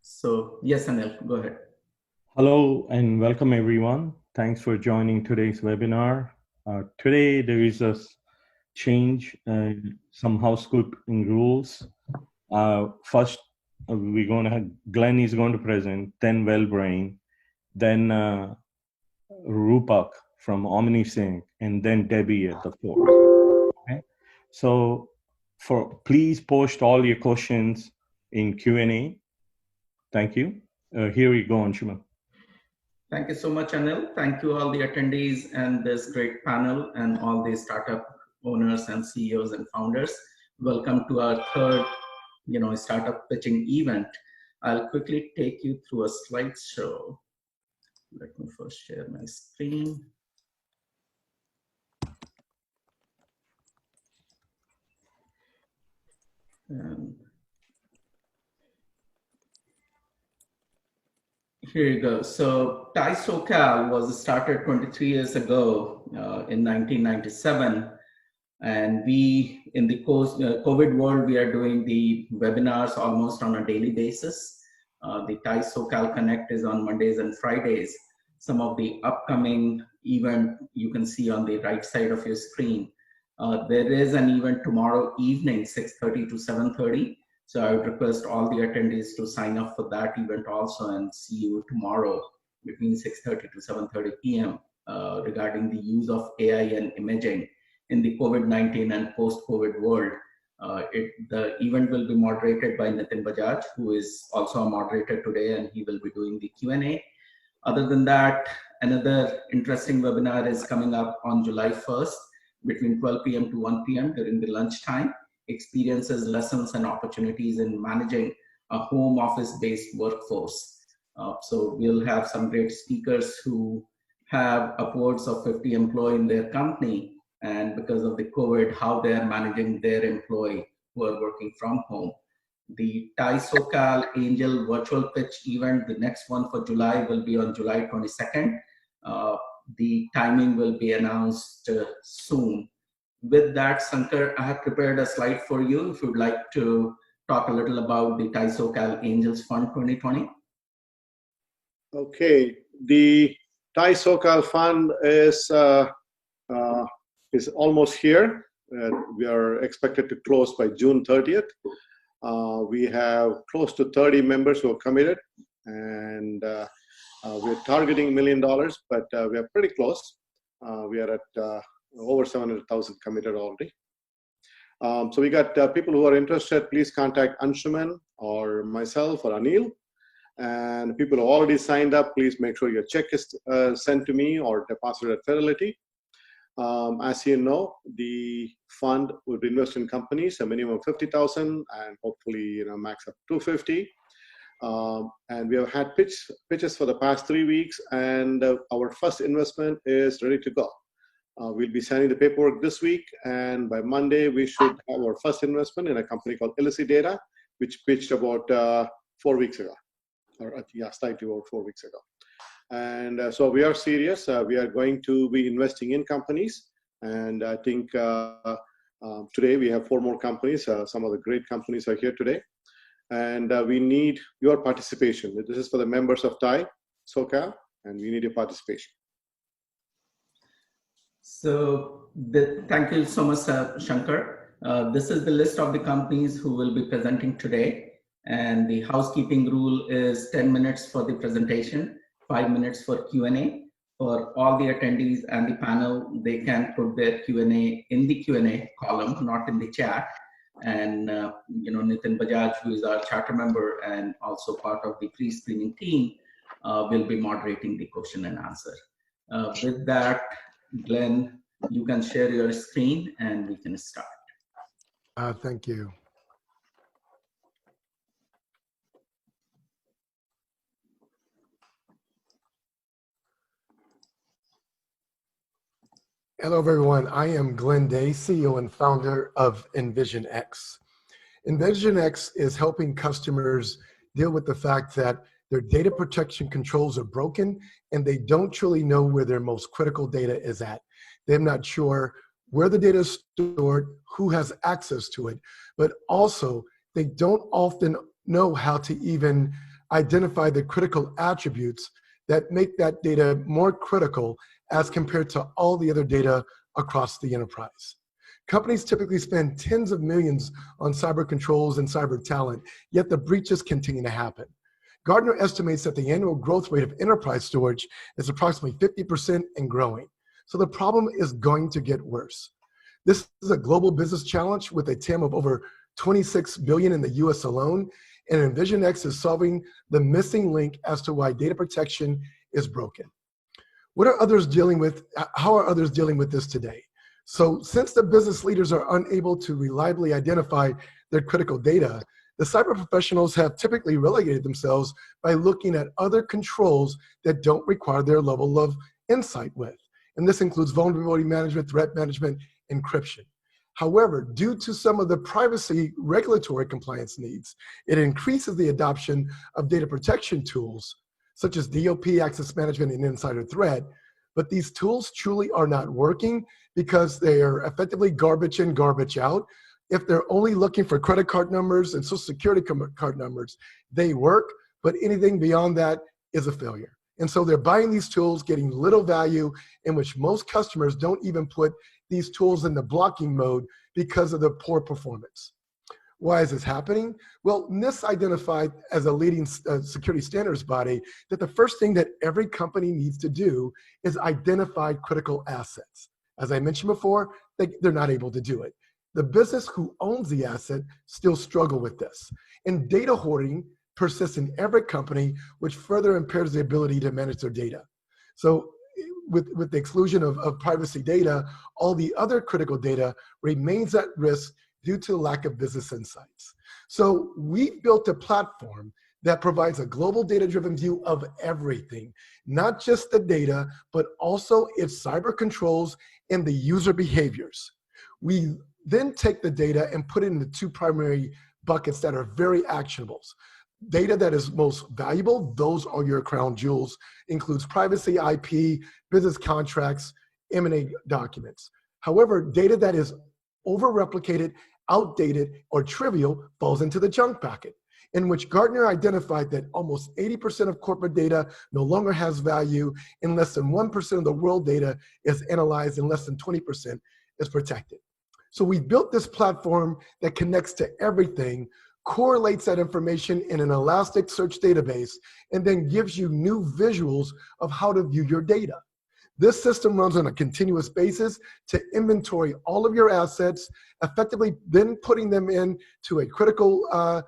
So yes, Anil, go ahead. Hello and welcome everyone. Thanks for joining today's webinar. Today there is a change, some housekeeping rules. First, we're going to have Glenn is going to present, then Wellbrain, then Rupak from OmniSync, and then Debbie at the fourth. Okay? So please post all your questions in Q&A. Thank you. Here we go, Anshuman. Thank you so much, Anil. Thank you all the attendees and this great panel and all the startup owners and CEOs and founders. Welcome to our third, startup pitching event. I'll quickly take you through a slideshow. Let me first share my screen. And here you go. So TiE SoCal was started 23 years ago in 1997. And we, in the COVID world, we are doing the webinars almost on a daily basis. The TiE SoCal Connect is on Mondays and Fridays. Some of the upcoming event you can see on the right side of your screen. There is an event tomorrow evening, 6:30 to 7:30. So I would request all the attendees to sign up for that event also and see you tomorrow between 6:30 to 7:30 p.m. Regarding the use of AI and imaging in the COVID-19 and post-COVID world. The event will be moderated by Nitin Bajaj, who is also a moderator today, and he will be doing the Q&A. Other than that, another interesting webinar is coming up on July 1st between 12 p.m. to 1 p.m. during the lunchtime. Experiences, lessons, and opportunities in managing a home office-based workforce. So we'll have some great speakers who have upwards of 50 employees in their company, and because of the COVID, how they are managing their employee who are working from home. The TiE SoCal Angel Virtual Pitch event, the next one for July will be on July 22nd. The timing will be announced soon. With that, Sankar, I have prepared a slide for you if you'd like to talk a little about the TiE SoCal Angels Fund 2020. Okay, the TiE SoCal Fund is almost here. We are expected to close by June 30th. We have close to 30 members who are committed, and we're targeting $1 million, but we are pretty close. We are at over 700,000 committed already. So we got people who are interested. Please contact Anshuman or myself or Anil. And people who already signed up, please make sure your check is sent to me or deposited at Fidelity. As you know, the fund would invest in companies a minimum of 50,000 and hopefully max up 250. And we have had pitches for the past 3 weeks, and our first investment is ready to go. We'll be signing the paperwork this week, and by Monday we should have our first investment in a company called Elucidata, which pitched about 4 weeks ago, or slightly over 4 weeks ago. And so we are serious. We are going to be investing in companies, and I think today we have 4 more companies. Some of the great companies are here today, and we need your participation. This is for the members of TiE SoCal, and we need your participation. So thank you so much, Shankar. This is the list of the companies who will be presenting today. And the housekeeping rule is 10 minutes for the presentation, 5 minutes for Q&A. For all the attendees and the panel, they can put their Q&A in the Q&A column, not in the chat. And Nitin Bajaj, who is our charter member and also part of the pre-screening team, will be moderating the question and answer. With that, Glenn, you can share your screen and we can start. Thank you. Hello, everyone. I am Glenn Day, CEO and founder of EnvisionX. EnvisionX is helping customers deal with the fact that their data protection controls are broken and they don't truly know where their most critical data is at. They're not sure where the data is stored, who has access to it, but also they don't often know how to even identify the critical attributes that make that data more critical as compared to all the other data across the enterprise. Companies typically spend tens of millions on cyber controls and cyber talent, yet the breaches continue to happen. Gartner estimates that the annual growth rate of enterprise storage is approximately 50% and growing. So the problem is going to get worse. This is a global business challenge with a TAM of over 26 billion in the US alone, and EnvisionX is solving the missing link as to why data protection is broken. What are others dealing with? How are others dealing with this today? So since the business leaders are unable to reliably identify their critical data, the cyber professionals have typically relegated themselves by looking at other controls that don't require their level of insight with. And this includes vulnerability management, threat management, encryption. However, due to some of the privacy regulatory compliance needs, it increases the adoption of data protection tools, such as DLP, access management, and insider threat. But these tools truly are not working because they are effectively garbage in, garbage out. If they're only looking for credit card numbers and social security card numbers, they work, but anything beyond that is a failure. And so they're buying these tools, getting little value, in which most customers don't even put these tools in the blocking mode because of the poor performance. Why is this happening? Well, NIST identified as a leading security standards body that the first thing that every company needs to do is identify critical assets. As I mentioned before, they're not able to do it. The business who owns the asset still struggle with this. And data hoarding persists in every company, which further impairs the ability to manage their data. So with the exclusion of privacy data, all the other critical data remains at risk due to lack of business insights. So we built a platform that provides a global data-driven view of everything, not just the data, but also its cyber controls and the user behaviors. We then take the data and put it into two primary buckets that are very actionable. Data that is most valuable, those are your crown jewels, includes privacy, IP, business contracts, M&A documents. However, data that is over-replicated, outdated, or trivial falls into the junk bucket, in which Gartner identified that almost 80% of corporate data no longer has value, and less than 1% of the world data is analyzed, and less than 20% is protected. So we built this platform that connects to everything, correlates that information in an Elasticsearch database, and then gives you new visuals of how to view your data. This system runs on a continuous basis to inventory all of your assets, effectively then putting them into a critical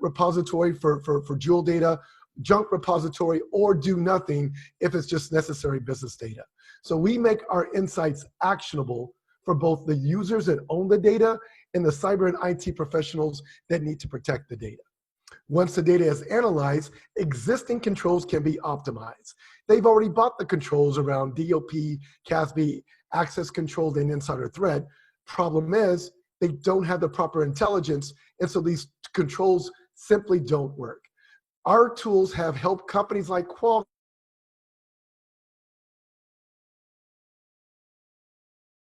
repository for jewel data, junk repository, or do nothing if it's just necessary business data. So we make our insights actionable for both the users that own the data and the cyber and IT professionals that need to protect the data. Once the data is analyzed, existing controls can be optimized. They've already bought the controls around DLP, CASB, access control, and insider threat. Problem is, they don't have the proper intelligence, and so these controls simply don't work. Our tools have helped companies like Qualcomm.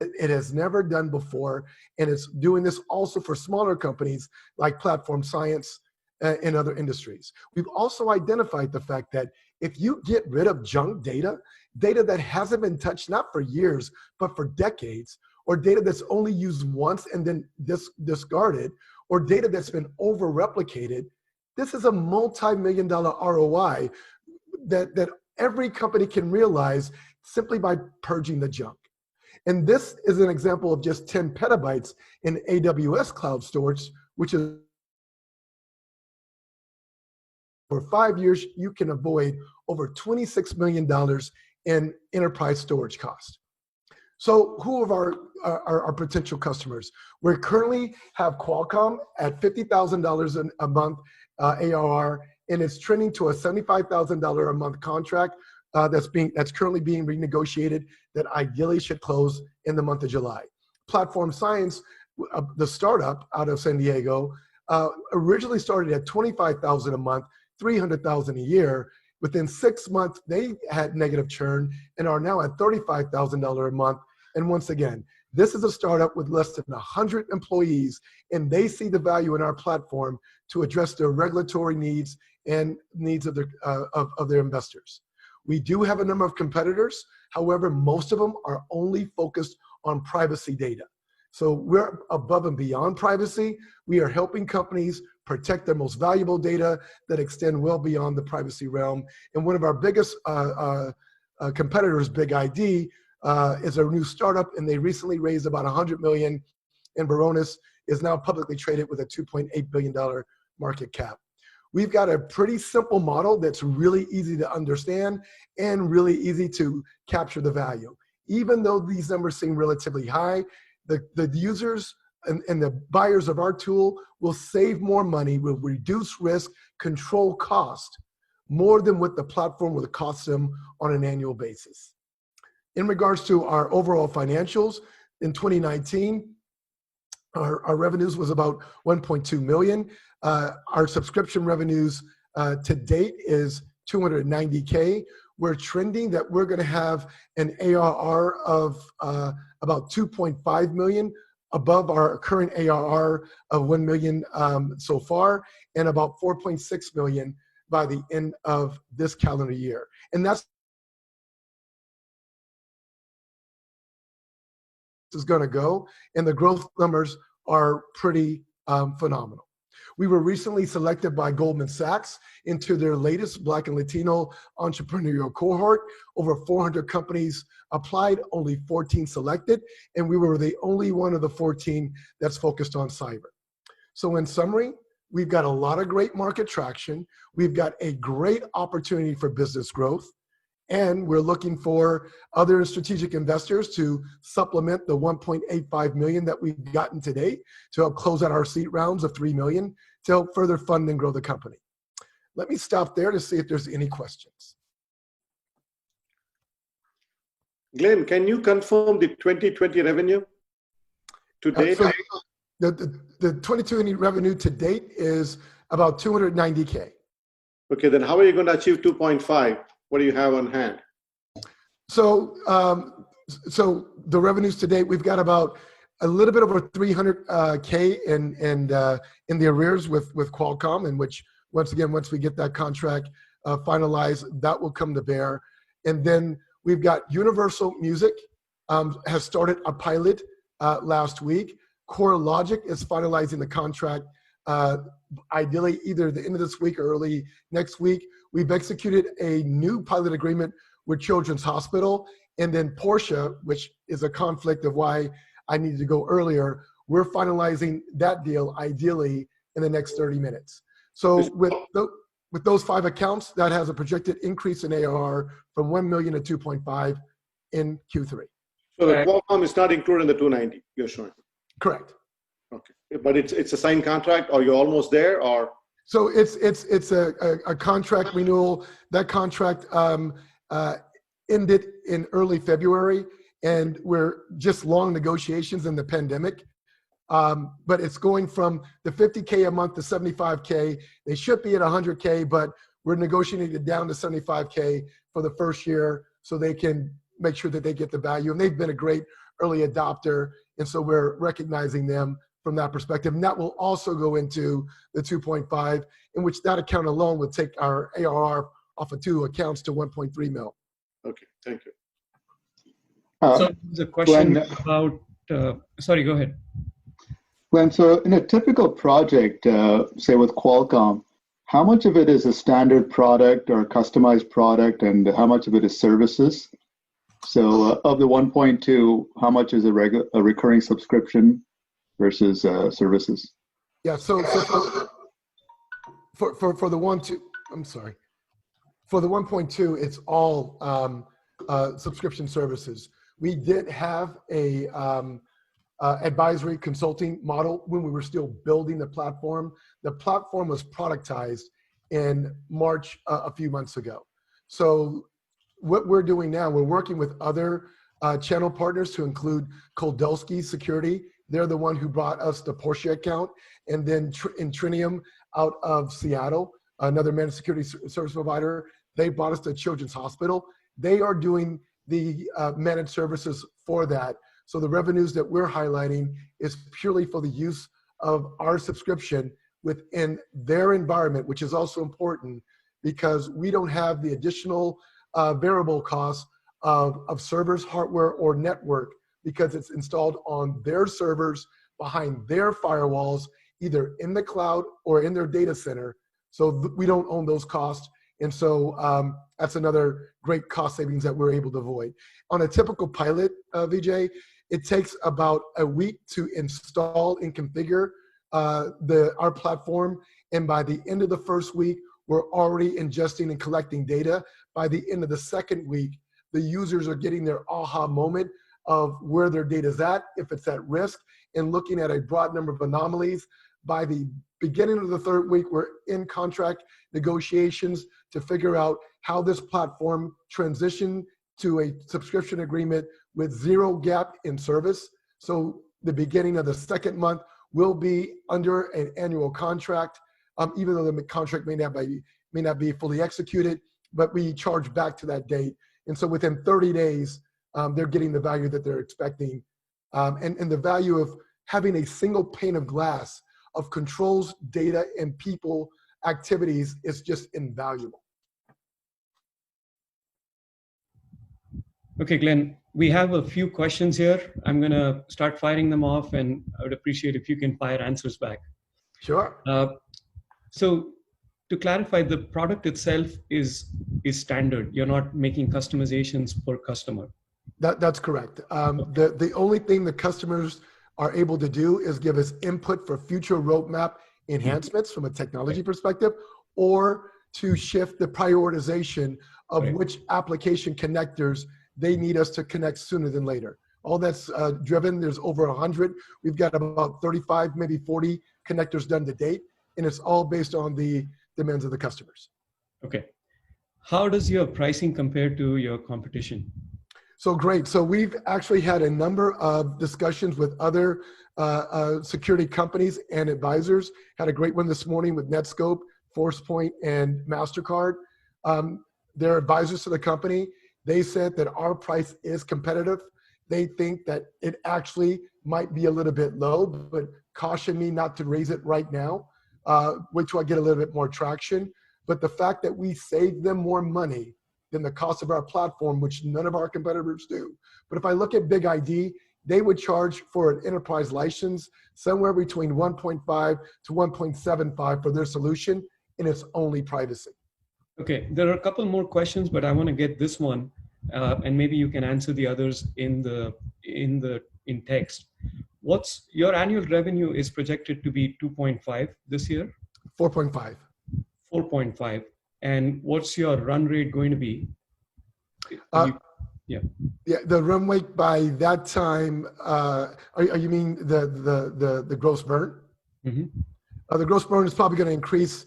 It has never done before, and it's doing this also for smaller companies like Platform Science and other industries. We've also identified the fact that if you get rid of junk data, data that hasn't been touched not for years, but for decades, or data that's only used once and then discarded, or data that's been over-replicated, this is a multi-million-dollar ROI that every company can realize simply by purging the junk. And this is an example of just 10 petabytes in AWS cloud storage, which is for 5 years, you can avoid over $26 million in enterprise storage cost. So who are our potential customers? We currently have Qualcomm at $50,000 a month ARR, and it's trending to a $75,000 a month contract that's currently being renegotiated that ideally should close in the month of July. Platform Science, the startup out of San Diego, originally started at $25,000 a month, $300,000 a year. Within 6 months, they had negative churn and are now at $35,000 a month. And once again, this is a startup with less than 100 employees, and they see the value in our platform to address their regulatory needs and needs of their investors. We do have a number of competitors. However, most of them are only focused on privacy data. So we're above and beyond privacy. We are helping companies protect their most valuable data that extend well beyond the privacy realm. And one of our biggest competitors, Big ID, is a new startup, and they recently raised about 100 million, and Varonis is now publicly traded with a $2.8 billion market cap. We've got a pretty simple model that's really easy to understand and really easy to capture the value. Even though these numbers seem relatively high, the users and the buyers of our tool will save more money, will reduce risk, control cost, more than what the platform will cost them on an annual basis. In regards to our overall financials, in 2019, our revenues was about 1.2 million. Our subscription revenues to date is 290K. We're trending that we're going to have an ARR of about 2.5 million, above our current ARR of 1 million so far, and about 4.6 million by the end of this calendar year. And that's is going to go, and the growth numbers are pretty phenomenal. We were recently selected by Goldman Sachs into their latest Black and Latino entrepreneurial cohort. Over 400 companies applied, only 14 selected, and we were the only one of the 14 that's focused on cyber. So in summary, we've got a lot of great market traction. We've got a great opportunity for business growth, and we're looking for other strategic investors to supplement the 1.85 million that we've gotten today to help close out our seed rounds of 3 million to help further fund and grow the company. Let me stop there to see if there's any questions. Glenn, can you confirm the 2020 revenue to date? So the 2020 revenue to date is about 290K. Okay, then how are you going to achieve 2.5? What do you have on hand? So, so the revenues to date, we've got about a little bit over 300K in the arrears with Qualcomm, in which, once again, once we get that contract finalized, that will come to bear. And then we've got Universal Music has started a pilot last week. CoreLogic is finalizing the contract ideally either the end of this week or early next week. We've executed a new pilot agreement with Children's Hospital, and then Porsche, which is a conflict of why I needed to go earlier, we're finalizing that deal ideally in the next 30 minutes. So with those 5 accounts, that has a projected increase in ARR from 1 million to 2.5 in Q3. So the Qualcomm is not included in the 290 you're showing? Correct. Okay, but it's a signed contract, or you're almost there, or? So it's a contract renewal. That contract ended in early February, and we're just long negotiations in the pandemic. But it's going from the 50K a month to 75K. They should be at 100K, but we're negotiating it down to 75K for the first year so they can make sure that they get the value. And they've been a great early adopter, and so we're recognizing them from that perspective. And that will also go into the 2.5, in which that account alone would take our ARR off of 2 accounts to 1.3 mil. Okay, thank you. So there's a question about, sorry, go ahead. Glenn, so in a typical project, say with Qualcomm, how much of it is a standard product or a customized product, and how much of it is services? So of the 1.2, how much is a recurring subscription versus services? Yeah, so for the 1.2, I'm sorry. For the 1.2, it's all subscription services. We did have a advisory consulting model when we were still building the platform. The platform was productized in March a few months ago. So what we're doing now, we're working with other channel partners to include Koldelsky Security. They're the one who brought us the Porsche account, and then Intrinium out of Seattle, another managed security service provider. They brought us to Children's Hospital. They are doing the managed services for that. So the revenues that we're highlighting is purely for the use of our subscription within their environment, which is also important because we don't have the additional variable costs of servers, hardware, or network because it's installed on their servers behind their firewalls, either in the cloud or in their data center. So we don't own those costs. And so that's another great cost savings that we're able to avoid. On a typical pilot, Vijay, it takes about a week to install and configure our platform. And by the end of the first week, we're already ingesting and collecting data. By the end of the second week, the users are getting their aha moment of where their data is at, if it's at risk, and looking at a broad number of anomalies. By the beginning of the third week, we're in contract negotiations to figure out how this platform transition to a subscription agreement with 0 gap in service. So the beginning of the second month will be under an annual contract, even though the contract may not be fully executed, but we charge back to that date. And so within 30 days, they're getting the value that they're expecting. And the value of having a single pane of glass of controls, data, and people activities is just invaluable. Okay, Glenn, we have a few questions here. I'm going to start firing them off, and I would appreciate if you can fire answers back. Sure. So to clarify, the product itself is standard. You're not making customizations per customer. That's correct. The only thing the customers are able to do is give us input for future roadmap enhancements from a technology perspective, or to shift the prioritization of which application connectors they need us to connect sooner than later. All that's driven, there's over 100. We've got about 35, maybe 40 connectors done to date, and it's all based on the demands of the customers. Okay. How does your pricing compare to your competition? So great. So we've actually had a number of discussions with other security companies and advisors. Had a great one this morning with Netscope, ForcePoint, and MasterCard. They're advisors to the company. They said that our price is competitive. They think that it actually might be a little bit low, but caution me not to raise it right now. Wait till I get a little bit more traction. But the fact that we save them more money than the cost of our platform, which none of our competitors do. But if I look at Big ID, they would charge for an enterprise license somewhere between 1.5 to 1.75 for their solution, and it's only privacy. Okay, there are a couple more questions, but I want to get this one, and maybe you can answer the others in text. What's your annual revenue is projected to be 2.5 this year? 4.5. 4.5. And what's your run rate going to be? Yeah, the run rate by that time. You mean the gross burn? Mm-hmm. The gross burn is probably going to increase,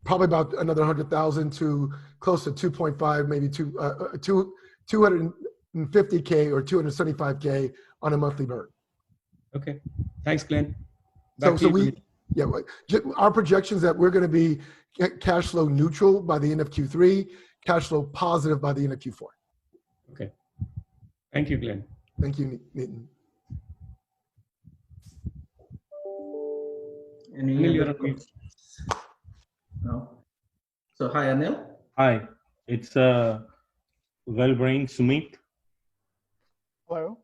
probably about another 100,000 to close to 2.5, maybe 250K or 275K on a monthly burn. Okay, thanks, Glenn. Our projections that we're going to be cash flow neutral by the end of Q3, cash flow positive by the end of Q4. Okay. Thank you, Glenn. Thank you, Nitin. Any other questions? No. So hi, Anil. Hi, it's well-brained Sumit. Hello.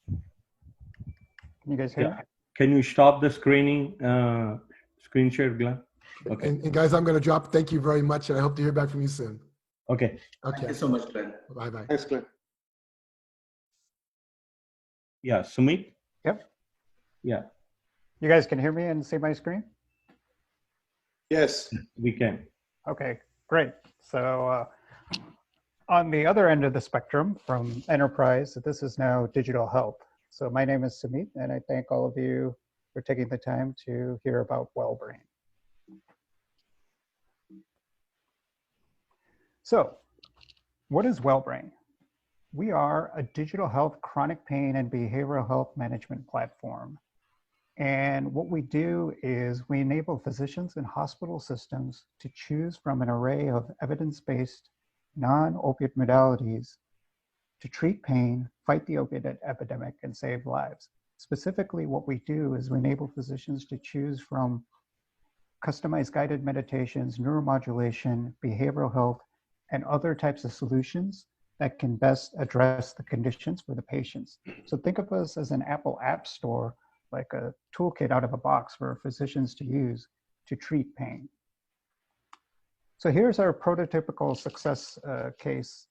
Can you guys hear me? Can you stop the screen share, Glenn? Okay. And guys, I'm going to drop. Thank you very much, and I hope to hear back from you soon. Okay. Thank you so much, Glenn. Bye-bye. Thanks, Glenn. Yeah, Sumit? Yep. Yeah. You guys can hear me and see my screen? Yes. We can. Okay, great. So on the other end of the spectrum from enterprise, this is now digital health. So my name is Sumit, and I thank all of you for taking the time to hear about WellBrain. So what is WellBrain? We are a digital health, chronic pain, and behavioral health management platform. And what we do is we enable physicians and hospital systems to choose from an array of evidence-based, non-opiate modalities to treat pain, fight the opiate epidemic, and save lives. Specifically, what we do is we enable physicians to choose from customized guided meditations, neuromodulation, behavioral health, and other types of solutions that can best address the conditions for the patients. So think of us as an Apple App Store, like a toolkit out of a box for physicians to use to treat pain. So here's our prototypical success case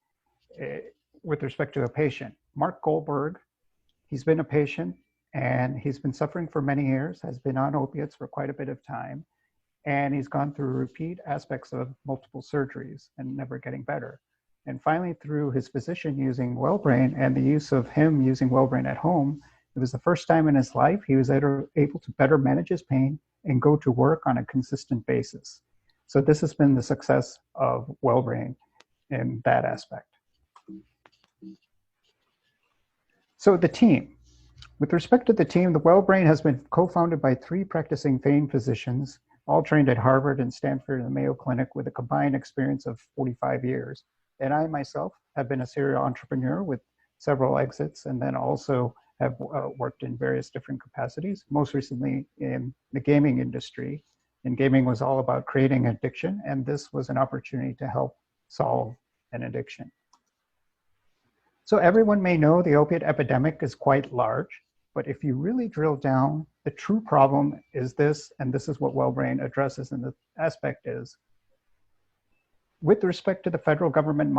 with respect to a patient. Mark Goldberg, he's been a patient and he's been suffering for many years, has been on opiates for quite a bit of time, and he's gone through repeat aspects of multiple surgeries and never getting better. And finally, through his physician using WellBrain and the use of him using WellBrain at home, it was the first time in his life he was able to better manage his pain and go to work on a consistent basis. So this has been the success of WellBrain in that aspect. So the team. With respect to the team, the WellBrain has been co-founded by 3 practicing pain physicians, all trained at Harvard and Stanford and the Mayo Clinic with a combined experience of 45 years. And I myself have been a serial entrepreneur with several exits, and then also have worked in various different capacities, most recently in the gaming industry. And gaming was all about creating addiction, and this was an opportunity to help solve an addiction. So everyone may know the opiate epidemic is quite large, but if you really drill down, the true problem is this, and this is what WellBrain addresses, and the aspect is, with respect to the federal government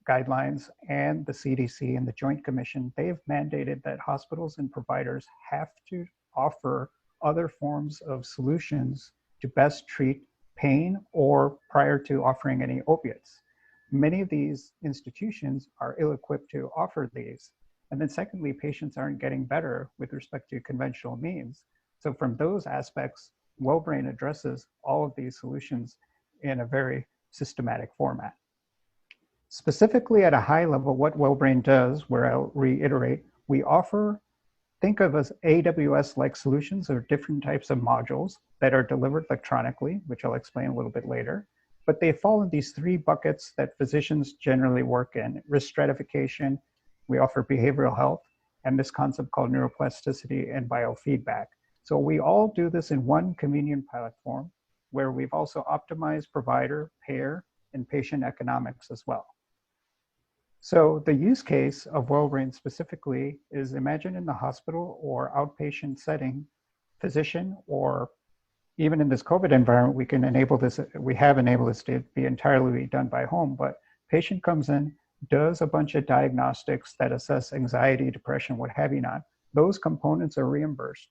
guidelines and the CDC and the Joint Commission, they've mandated that hospitals and providers have to offer other forms of solutions to best treat pain or prior to offering any opiates. Many of these institutions are ill-equipped to offer these. And then secondly, patients aren't getting better with respect to conventional means. So from those aspects, WellBrain addresses all of these solutions in a very systematic format. Specifically at a high level, what WellBrain does, where I'll reiterate, we offer, think of as AWS-like solutions or different types of modules that are delivered electronically, which I'll explain a little bit later. But they fall in these 3 buckets that physicians generally work in: risk stratification, we offer behavioral health, and this concept called neuroplasticity and biofeedback. So we all do this in one convenient platform where we've also optimized provider, payer, and patient economics as well. So the use case of WellBrain specifically is, imagine in the hospital or outpatient setting, physician, or even in this COVID environment, we can enable this, we have enabled this to be entirely done by home, but patient comes in, does a bunch of diagnostics that assess anxiety, depression, what have you not. Those components are reimbursed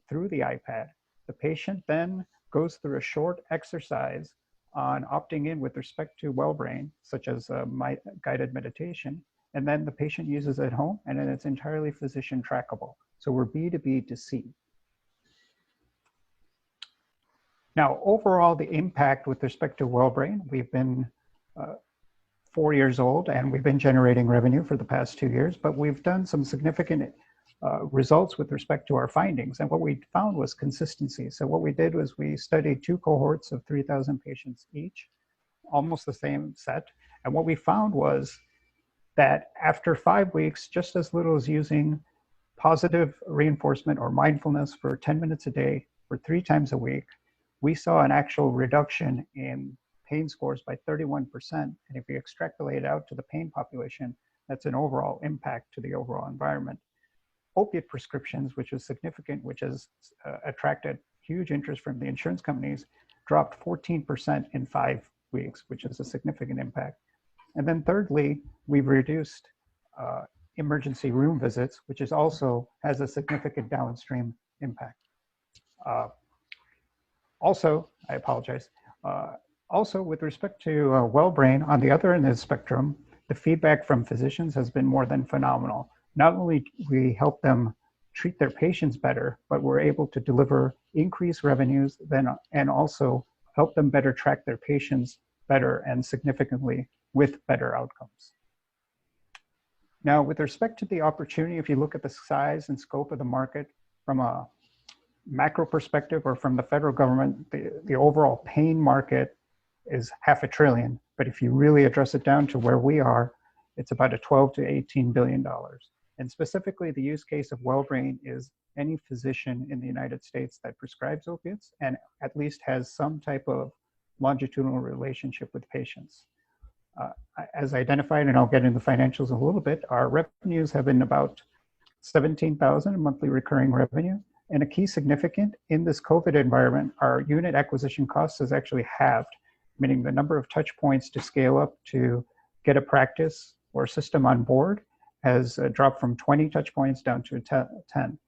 through the iPad. The patient then goes through a short exercise on opting in with respect to WellBrain, such as guided meditation, and then the patient uses it at home, and then it's entirely physician trackable. So we're B2B to C. Now, overall, the impact with respect to WellBrain, we've been 4 years old, and we've been generating revenue for the past 2 years, but we've done some significant results with respect to our findings. And what we found was consistency. So what we did was we studied 2 cohorts of 3,000 patients each, almost the same set. And what we found was that after 5 weeks, just as little as using positive reinforcement or mindfulness for 10 minutes a day for 3 times a week, we saw an actual reduction in pain scores by 31%. And if we extrapolate it out to the pain population, that's an overall impact to the overall environment. Opiate prescriptions, which is significant, which has attracted huge interest from the insurance companies, dropped 14% in 5 weeks, which is a significant impact. And then thirdly, we've reduced emergency room visits, which is also has a significant downstream impact. Also, I apologize. Also, with respect to WellBrain, on the other end of the spectrum, the feedback from physicians has been more than phenomenal. Not only do we help them treat their patients better, but we're able to deliver increased revenues and also help them better track their patients better and significantly with better outcomes. Now, with respect to the opportunity, if you look at the size and scope of the market from a macro perspective or from the federal government, the overall pain market is $500 billion. But if you really address it down to where we are, it's about a $12 to $18 billion. And specifically, the use case of WellBrain is any physician in the United States that prescribes opiates and at least has some type of longitudinal relationship with patients. As identified, and I'll get into the financials in a little bit, our revenues have been about 17,000 in monthly recurring revenue. And a key significant in this COVID environment, our unit acquisition costs has actually halved, meaning the number of touch points to scale up to get a practice or system on board has dropped from 20 touch points down to 10.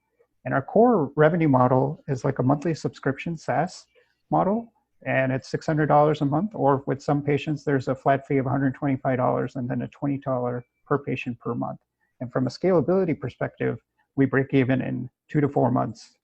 And our core revenue model is like a monthly subscription SaaS model, and it's $600 a month, or with some patients, there's a flat fee of $125 and then a $20 per patient per month. And from a scalability perspective, we break even in 2 to 4 months.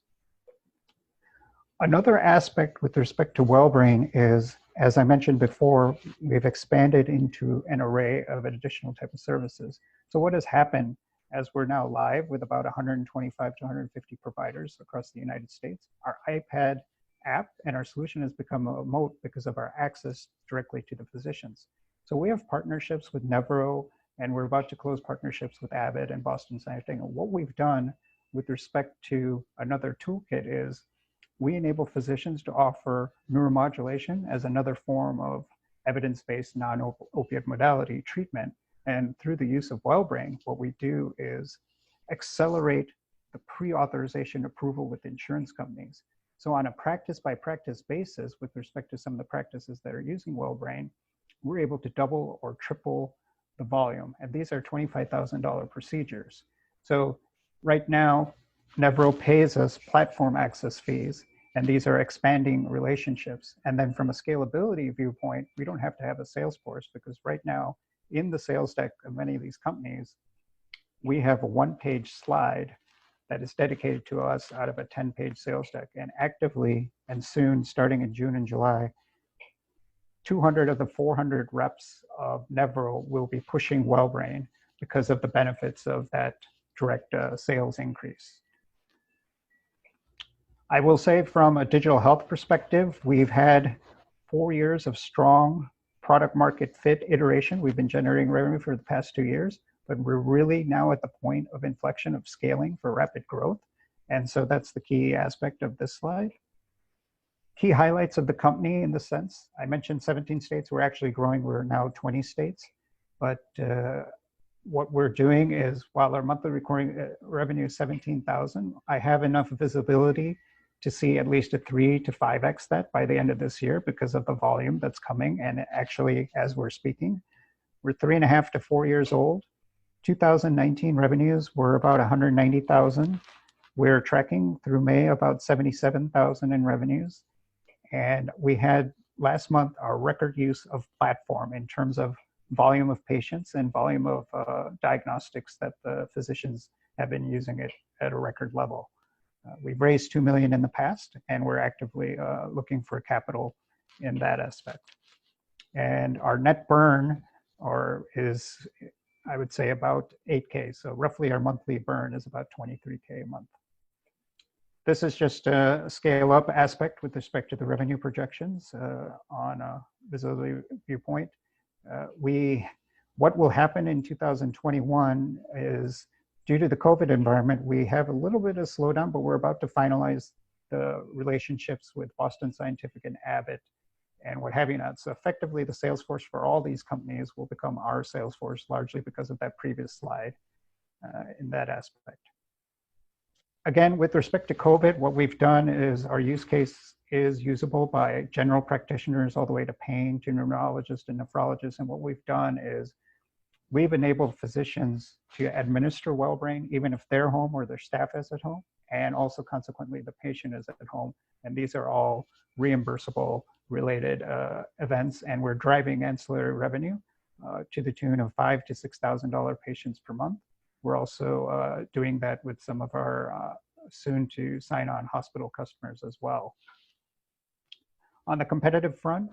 Another aspect with respect to WellBrain is, as I mentioned before, we've expanded into an array of additional type of services. So what has happened as we're now live with about 125 to 150 providers across the United States, our iPad app and our solution has become a moat because of our access directly to the physicians. So we have partnerships with Nevro, and we're about to close partnerships with Abbott and Boston Scientific. And what we've done with respect to another toolkit is we enable physicians to offer neuromodulation as another form of evidence-based non-opiate modality treatment. And through the use of WellBrain, what we do is accelerate the pre-authorization approval with insurance companies. So on a practice-by-practice basis, with respect to some of the practices that are using WellBrain, we're able to double or triple the volume. And these are $25,000 procedures. So right now, Nevro pays us platform access fees, and these are expanding relationships. And then from a scalability viewpoint, we don't have to have a sales force, because right now in the sales deck of many of these companies, we have a one-page slide that is dedicated to us out of a 10-page sales deck. And actively, and soon, starting in June and July, 200 of the 400 reps of Nevro will be pushing WellBrain because of the benefits of that direct sales increase. I will say from a digital health perspective, we've had 4 years of strong product market fit iteration. We've been generating revenue for the past 2 years, but we're really now at the point of inflection of scaling for rapid growth. And so that's the key aspect of this slide. Key highlights of the company in the sense, I mentioned 17 states, we're actually growing, we're now 20 states. But what we're doing is, while our monthly recurring revenue is 17,000, I have enough visibility to see at least a 3 to 5x that by the end of this year because of the volume that's coming. And actually, as we're speaking, we're 3.5 to 4 years old. 2019 revenues were about 190,000. We're tracking through May about 77,000 in revenues. And we had last month our record use of platform in terms of volume of patients and volume of diagnostics that the physicians have been using it at a record level. We've raised $2 million in the past, and we're actively looking for capital in that aspect. And our net burn is, I would say, about 8K. So roughly our monthly burn is about 23K a month. This is just a scale up aspect with respect to the revenue projections on a visibility viewpoint. What will happen in 2021 is, due to the COVID environment, we have a little bit of slowdown, but we're about to finalize the relationships with Boston Scientific and Abbott and what have you not. So effectively, the sales force for all these companies will become our sales force, largely because of that previous slide in that aspect. Again, with respect to COVID, what we've done is our use case is usable by general practitioners all the way to pain, to neurologists and nephrologists. And what we've done is we've enabled physicians to administer WellBrain, even if they're home or their staff is at home, and also consequently the patient is at home. And these are all reimbursable related events, and we're driving ancillary revenue to the tune of $5,000 to $6,000 patients per month. We're also doing that with some of our soon to sign on hospital customers as well. On the competitive front,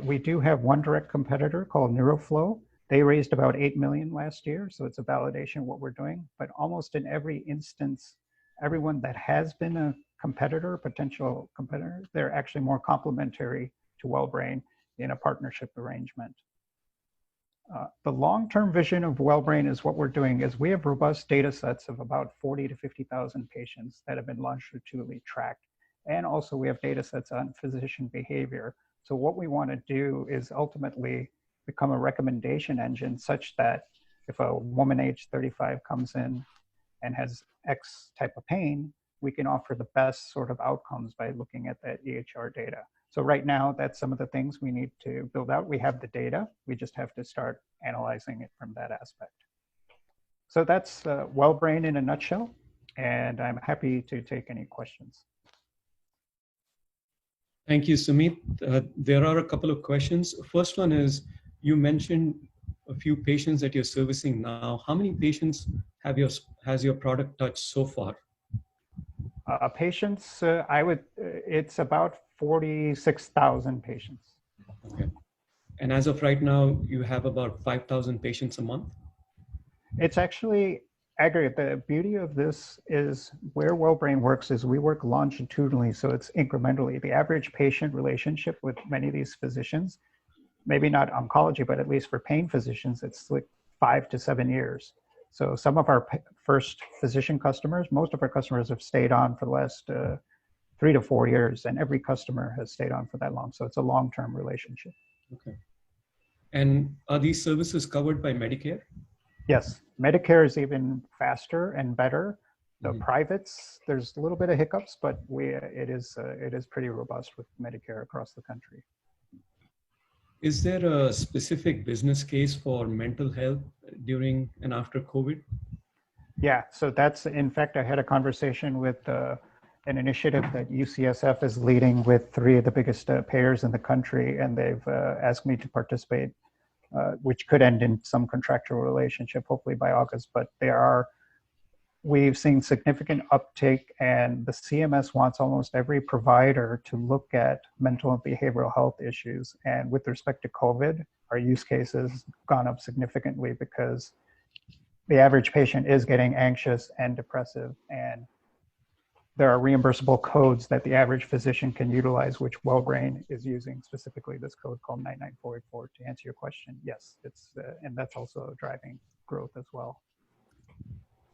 we do have one direct competitor called NeuroFlow. They raised about 8 million last year, so it's a validation of what we're doing. But almost in every instance, everyone that has been a competitor, potential competitor, they're actually more complementary to WellBrain in a partnership arrangement. The long-term vision of WellBrain is what we're doing is we have robust data sets of about 40 to 50,000 patients that have been longitudinally tracked. And also we have data sets on physician behavior. So what we want to do is ultimately become a recommendation engine such that if a woman age 35 comes in and has X type of pain, we can offer the best sort of outcomes by looking at that EHR data. So right now, that's some of the things we need to build out. We have the data. We just have to start analyzing it from that aspect. So that's WellBrain in a nutshell. And I'm happy to take any questions. Thank you, Sumit. There are a couple of questions. First one is, you mentioned a few patients that you're servicing now. How many patients has your product touched so far? Patients, it's about 46,000 patients. Okay. And as of right now, you have about 5,000 patients a month? It's actually aggregate. The beauty of this is where WellBrain works is we work longitudinally, so it's incrementally. The average patient relationship with many of these physicians, maybe not oncology, but at least for pain physicians, it's like 5 to 7 years. So some of our first physician customers, most of our customers have stayed on for the last 3 to 4 years, and every customer has stayed on for that long. So it's a long-term relationship. Okay. And are these services covered by Medicare? Yes, Medicare is even faster and better. The privates, there's a little bit of hiccups, but it is pretty robust with Medicare across the country. Is there a specific business case for mental health during and after COVID? Yeah, so that's, in fact, I had a conversation with an initiative that UCSF is leading with 3 of the biggest payers in the country, and they've asked me to participate, which could end in some contractual relationship, hopefully by August, but we've seen significant uptake, and the CMS wants almost every provider to look at mental and behavioral health issues. And with respect to COVID, our use case has gone up significantly because the average patient is getting anxious and depressive, and there are reimbursable codes that the average physician can utilize, which WellBrain is using, specifically this code called 99484. To answer your question, yes, and that's also driving growth as well.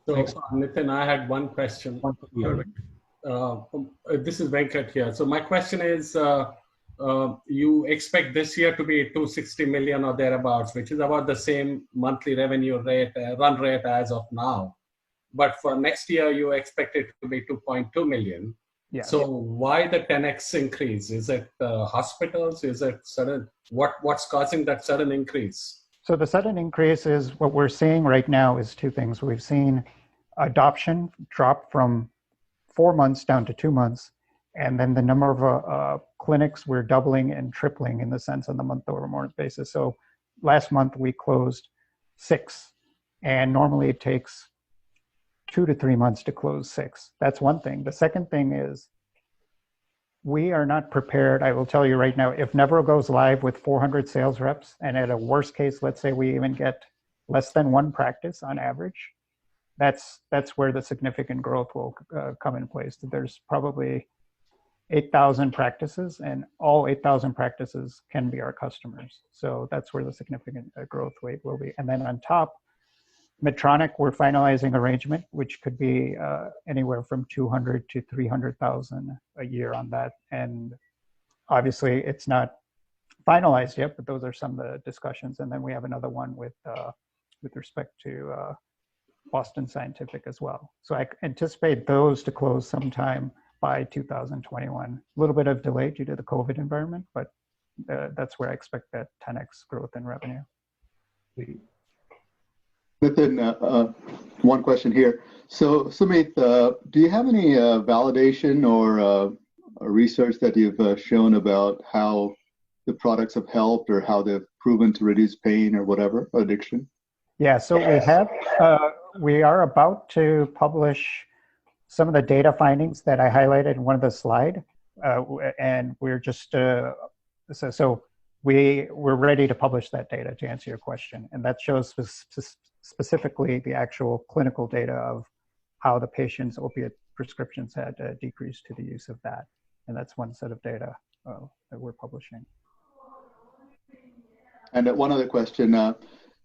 So, Nitin, I had one question. This is Venkat here. So my question is, you expect this year to be 260 million or thereabouts, which is about the same monthly revenue rate, run rate as of now. But for next year, you expect it to be 2.2 million. Yeah. So why the 10x increase? Is it hospitals? Is it sudden? What's causing that sudden increase? So the sudden increase is what we're seeing right now is 2 things. We've seen adoption drop from 4 months down to 2 months. And then the number of clinics we're doubling and tripling in the sense on the month-over-month basis. So last month we closed 6, and normally it takes 2 to 3 months to close 6. That's one thing. The second thing is we are not prepared. I will tell you right now, if Nevro goes live with 400 sales reps, and at a worst case, let's say we even get less than 1 practice on average, that's where the significant growth will come in place. There's probably 8,000 practices, and all 8,000 practices can be our customers. So that's where the significant growth rate will be. And then on top, Medtronic, we're finalizing arrangement, which could be anywhere from 200 to 300,000 a year on that. And obviously it's not finalized yet, but those are some of the discussions. And then we have another one with respect to Boston Scientific as well. So I anticipate those to close sometime by 2021. A little bit of delay due to the COVID environment, but that's where I expect that 10x growth in revenue. Within one question here. So Sumit, do you have any validation or research that you've shown about how the products have helped or how they've proven to reduce pain or whatever, addiction? Yeah, so we are about to publish some of the data findings that I highlighted in one of the slides. And we're just, we're ready to publish that data to answer your question. And that shows specifically the actual clinical data of how the patient's opiate prescriptions had decreased to the use of that. And that's one set of data that we're publishing. And one other question.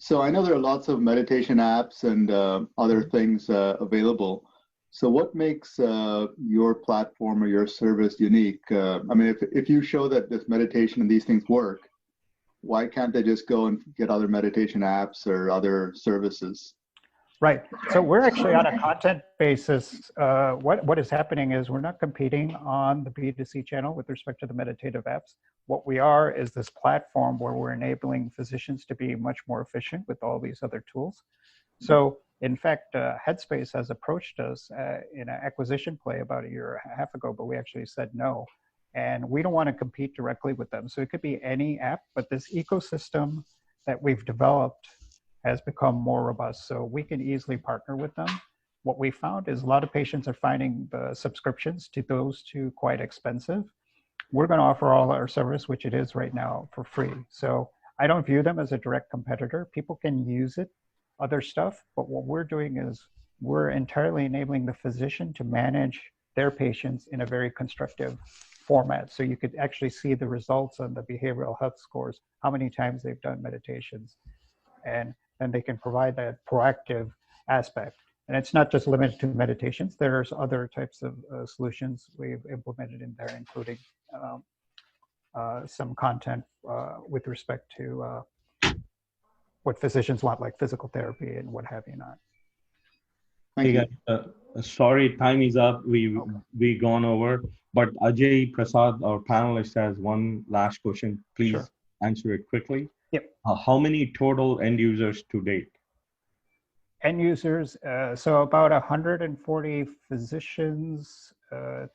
So I know there are lots of meditation apps and other things available. So what makes your platform or your service unique? I mean, if you show that this meditation and these things work, why can't they just go and get other meditation apps or other services? Right. So we're actually on a content basis. What is happening is we're not competing on the B2C channel with respect to the meditative apps. What we are is this platform where we're enabling physicians to be much more efficient with all these other tools. So in fact, Headspace has approached us in an acquisition play about a year and a half ago, but we actually said no. And we don't want to compete directly with them. So it could be any app, but this ecosystem that we've developed has become more robust. So we can easily partner with them. What we found is a lot of patients are finding the subscriptions to those two quite expensive. We're going to offer all our service, which it is right now, for free. So I don't view them as a direct competitor. People can use it, other stuff, but what we're doing is we're entirely enabling the physician to manage their patients in a very constructive format. So you could actually see the results on the behavioral health scores, how many times they've done meditations. And then they can provide that proactive aspect. And it's not just limited to meditations. There's other types of solutions we've implemented in there, including some content with respect to what physicians want, like physical therapy and what have you not. Thank you. Sorry, time is up. We gone over, but Ajay Prasad, our panelist, has one last question. Please Sure. answer it quickly. Yep. How many total end users to date? End users, so about 140 physicians and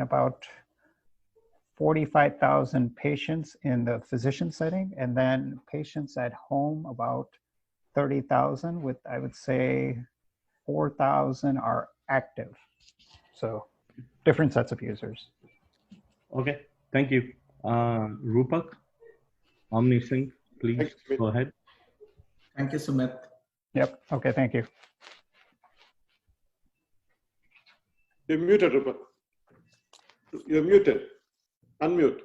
about 45,000 patients in the physician setting, and then patients at home about 30,000, with I would say 4,000 are active. So different sets of users. Okay, thank you. Rupak, Omni Singh, please Thanks, Sumit. go ahead. Thank you, Sumit. Yep. Okay. Thank you. You're muted, Rupa. You're muted. Unmute.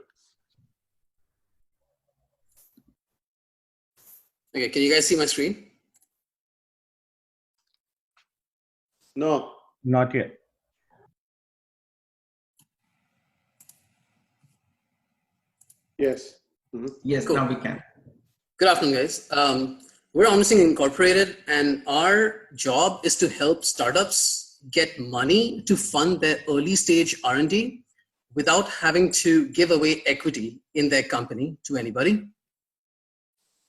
Okay, can you guys see my screen? No. Not yet. Yes. Mhm. Yes, Cool. now we can. Good afternoon, guys. We're OmniSync Incorporated, and our job is to help startups get money to fund their early stage R&D without having to give away equity in their company to anybody.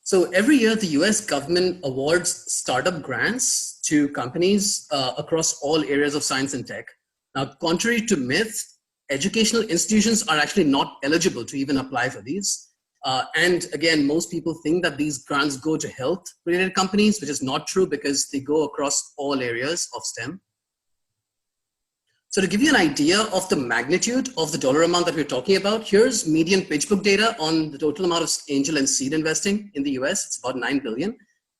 So every year, the US government awards startup grants to companies across all areas of science and tech. Now, contrary to myth, educational institutions are actually not eligible to even apply for these. And again, most people think that these grants go to health-related companies, which is not true because they go across all areas of STEM. So to give you an idea of the magnitude of the dollar amount that we're talking about, here's median PitchBook data on the total amount of angel and seed investing in the US. It's about 9 billion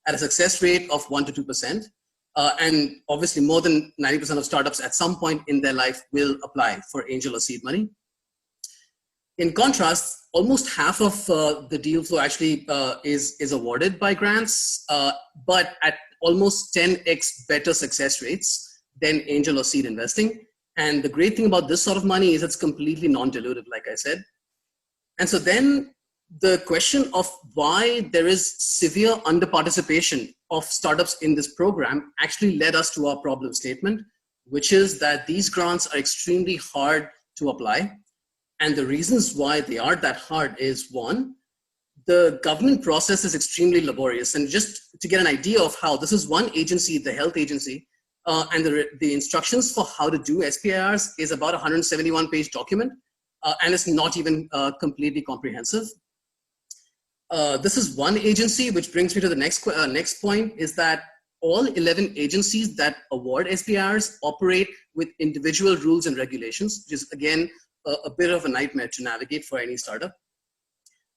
at a success rate of 1 to 2%. And obviously more than 90% of startups at some point in their life will apply for angel or seed money. In contrast, almost half of the deal flow actually is awarded by grants, but at almost 10x better success rates than angel or seed investing. And the great thing about this sort of money is it's completely non-dilutive, like I said. And so then the question of why there is severe underparticipation of startups in this program actually led us to our problem statement, which is that these grants are extremely hard to apply. And the reasons why they are that hard is, one, the government process is extremely laborious. And just to get an idea of how, this is one agency, the health agency, and the instructions for how to do SPIRs is about a 171-page document, and it's not even completely comprehensive. This is one agency, which brings me to the next point, is that all 11 agencies that award SPIRs operate with individual rules and regulations, which is, again, a bit of a nightmare to navigate for any startup.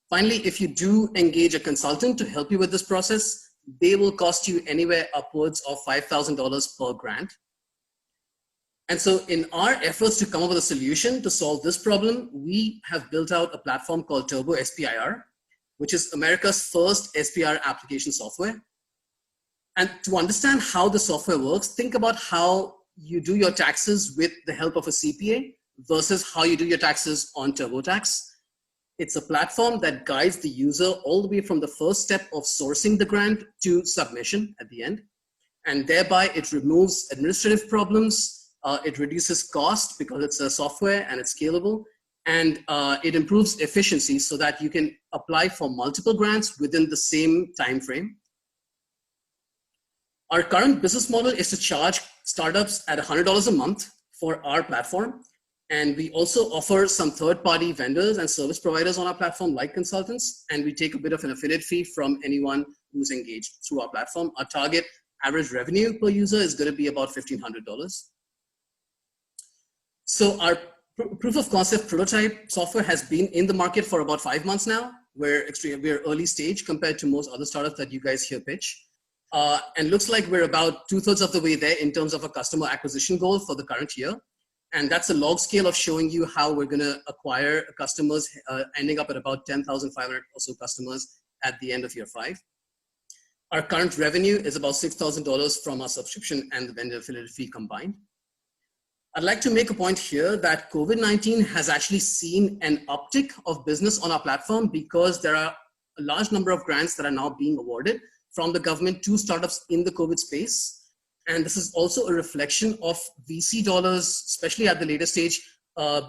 Finally, if you do engage a consultant to help you with this process, they will cost you anywhere upwards of $5,000 per grant. And so in our efforts to come up with a solution to solve this problem, we have built out a platform called Turbo SPIR. which is America's first SPR application software. And to understand how the software works, think about how you do your taxes with the help of a CPA versus how you do your taxes on TurboTax. It's a platform that guides the user all the way from the first step of sourcing the grant to submission at the end. And thereby it removes administrative problems, it reduces cost because it's a software and it's scalable, and it improves efficiency so that you can apply for multiple grants within the same time frame. Our current business model is to charge startups at $100 a month for our platform. And we also offer some third-party vendors and service providers on our platform like consultants, and we take a bit of an affiliate fee from anyone who's engaged through our platform. Our target average revenue per user is going to be about $1,500. So our proof of concept prototype software has been in the market for about 5 months now. We're early stage compared to most other startups that you guys here pitch. And looks like we're about 2/3 of the way there in terms of a customer acquisition goal for the current year. And that's a log scale of showing you how we're going to acquire customers, ending up at about 10,500 or so customers at the end of year 5. Our current revenue is about $6,000 from our subscription and the vendor affiliate fee combined. I'd like to make a point here that COVID-19 has actually seen an uptick of business on our platform because there are a large number of grants that are now being awarded from the government to startups in the COVID space. And this is also a reflection of VC dollars, especially at the later stage,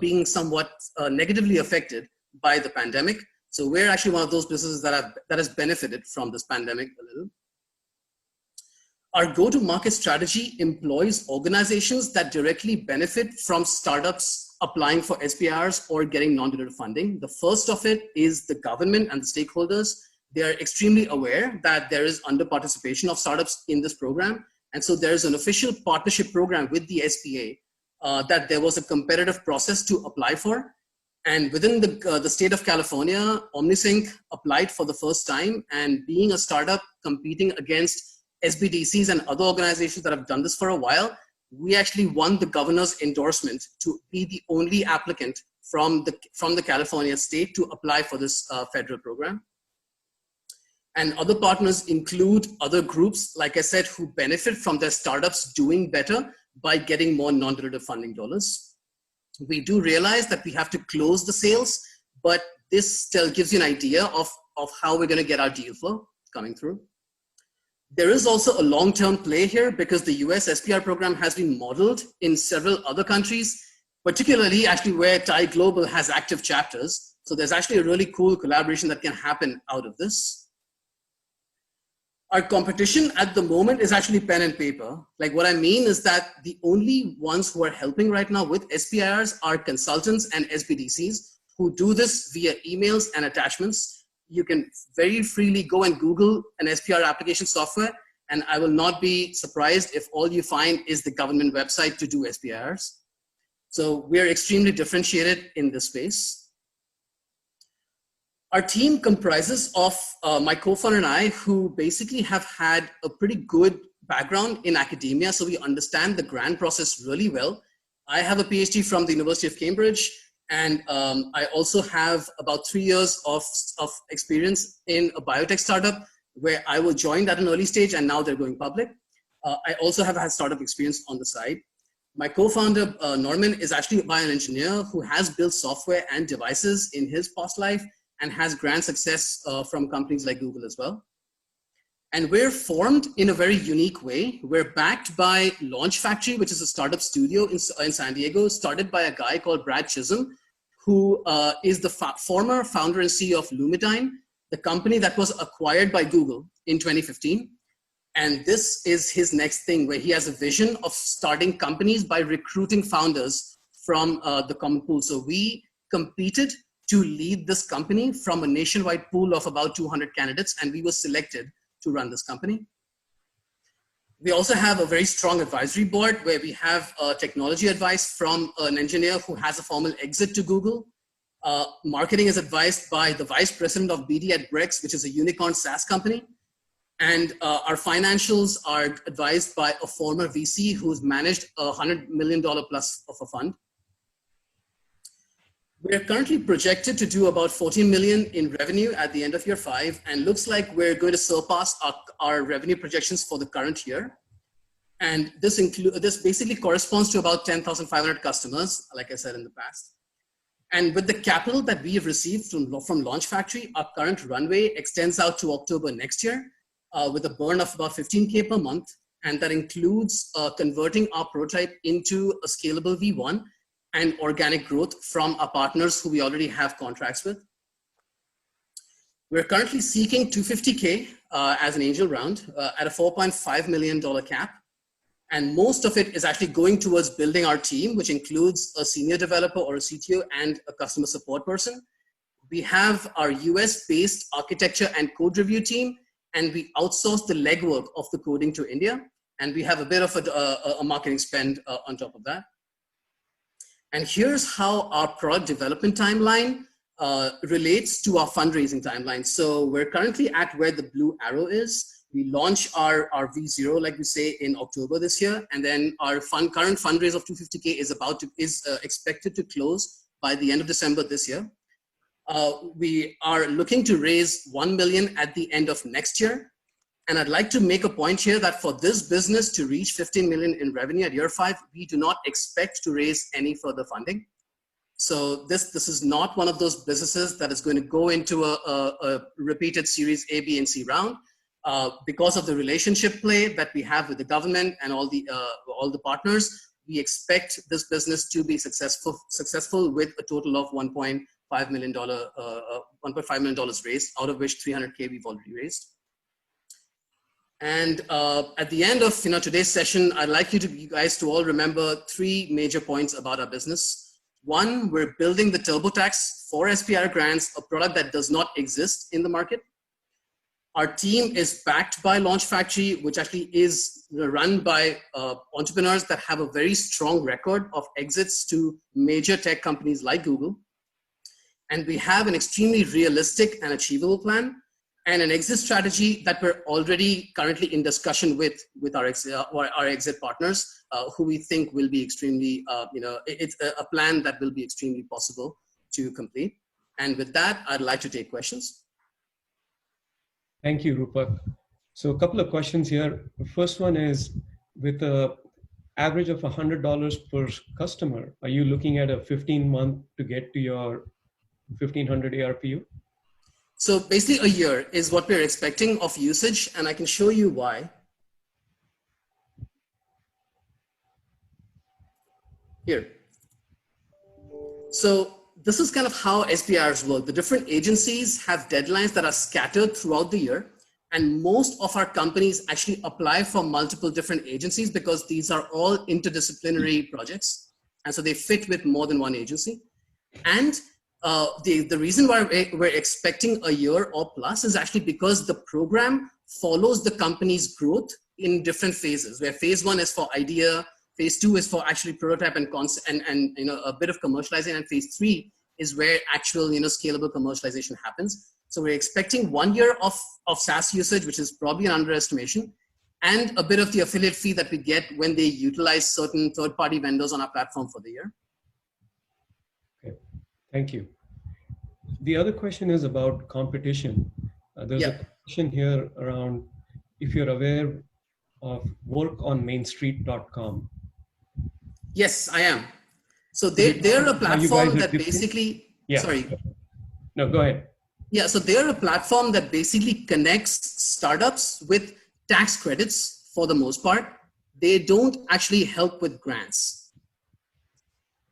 being somewhat negatively affected by the pandemic. So we're actually one of those businesses that has benefited from this pandemic a little. Our go-to-market strategy employs organizations that directly benefit from startups applying for SBIRs or getting non-dilutive funding. The first of it is the government and the stakeholders. They are extremely aware that there is under-participation of startups in this program. And so there's an official partnership program with the SBA that there was a competitive process to apply for. And within the state of California, OmniSync applied for the first time, and being a startup competing against SBDCs and other organizations that have done this for a while, we actually won the governor's endorsement to be the only applicant from the California state to apply for this federal program. And other partners include other groups, like I said, who benefit from their startups doing better by getting more non-dilutive funding dollars. We do realize that we have to close the sales, but this still gives you an idea of how we're going to get our deal flow coming through. There is also a long-term play here because the US SPR program has been modeled in several other countries, particularly actually where TIE Global has active chapters. So there's actually a really cool collaboration that can happen out of this. Our competition at the moment is actually pen and paper. Like what I mean is that the only ones who are helping right now with SPIRs are consultants and SBDCs who do this via emails and attachments. You can very freely go and Google an SPR application software, and I will not be surprised if all you find is the government website to do SPIRs. So we're extremely differentiated in this space. Our team comprises of my co-founder and I, who basically have had a pretty good background in academia, so we understand the grant process really well. I have a PhD from the University of Cambridge, and I also have about 3 years of experience in a biotech startup where I was joined at an early stage and now they're going public. I also have had startup experience on the side. My co-founder, Norman, is actually a bioengineer who has built software and devices in his past life and has grant success from companies like Google as well. And we're formed in a very unique way. We're backed by Launch Factory, which is a startup studio in San Diego, started by a guy called Brad Chisholm, who is the former founder and CEO of Lumidyne, the company that was acquired by Google in 2015. And this is his next thing, where he has a vision of starting companies by recruiting founders from the common pool. So we competed to lead this company from a nationwide pool of about 200 candidates, and we were selected to run this company. We also have a very strong advisory board where we have technology advice from an engineer who has a formal exit to Google. Marketing is advised by the vice president of BD at Brex, which is a unicorn SaaS company. And our financials are advised by a former VC who's managed $100 million plus of a fund. We're currently projected to do about 14 million in revenue at the end of year 5, and looks like we're going to surpass our revenue projections for the current year. And this basically corresponds to about 10,500 customers, like I said in the past. And with the capital that we have received from Launch Factory, our current runway extends out to October next year with a burn of about 15K per month. And that includes converting our prototype into a scalable V1 and organic growth from our partners who we already have contracts with. We're currently seeking 250K as an angel round at a $4.5 million cap. And most of it is actually going towards building our team, which includes a senior developer or a CTO and a customer support person. We have our US-based architecture and code review team, and we outsource the legwork of the coding to India. And we have a bit of a marketing spend on top of that. And here's how our product development timeline relates to our fundraising timeline. So we're currently at where the blue arrow is. We launch our V0, like we say, in October this year, and then our current fundraise of 250K is expected to close by the end of December this year. We are looking to raise 1 million at the end of next year, and I'd like to make a point here that for this business to reach 15 million in revenue at year 5, we do not expect to raise any further funding. So this is not one of those businesses that is going to go into a repeated Series A, B, and C round. Because of the relationship play that we have with the government and all the partners, we expect this business to be successful with a total of $1.5 million raised, out of which 300K we've already raised. And at the end of today's session, I'd like you guys to all remember 3 major points about our business. 1, we're building the TurboTax for SBIR grants, a product that does not exist in the market. Our team is backed by Launch Factory, which actually is run by entrepreneurs that have a very strong record of exits to major tech companies like Google. And we have an extremely realistic and achievable plan, and an exit strategy that we're already currently in discussion with our exit partners, who we think will be extremely, it's a plan that will be extremely possible to complete. And with that, I'd like to take questions. Thank you, Rupert. So a couple of questions here. The first one is, with an average of $100 per customer, are you looking at a 15-month to get to your 1,500 ARPU? So basically a year is what we're expecting of usage, and I can show you why. Here. So this is kind of how SBIRs work. The different agencies have deadlines that are scattered throughout the year, and most of our companies actually apply for multiple different agencies because these are all interdisciplinary projects, and so they fit with more than one agency. And the reason why we're expecting a year or plus is actually because the program follows the company's growth in different phases, where phase 1 is for idea, phase 2 is for actually prototype and concept and a bit of commercializing, and phase 3 is where actual scalable commercialization happens. So we're expecting 1 year of SaaS usage, which is probably an underestimation, and a bit of the affiliate fee that we get when they utilize certain third-party vendors on our platform for the year. Okay, thank you. The other question is about competition. There's a question here around if you're aware of workonmainstreet.com. Yes, I am. So they're a platform that basically, sorry. No, go ahead. Yeah, so they're a platform that basically connects startups with tax credits for the most part. They don't actually help with grants.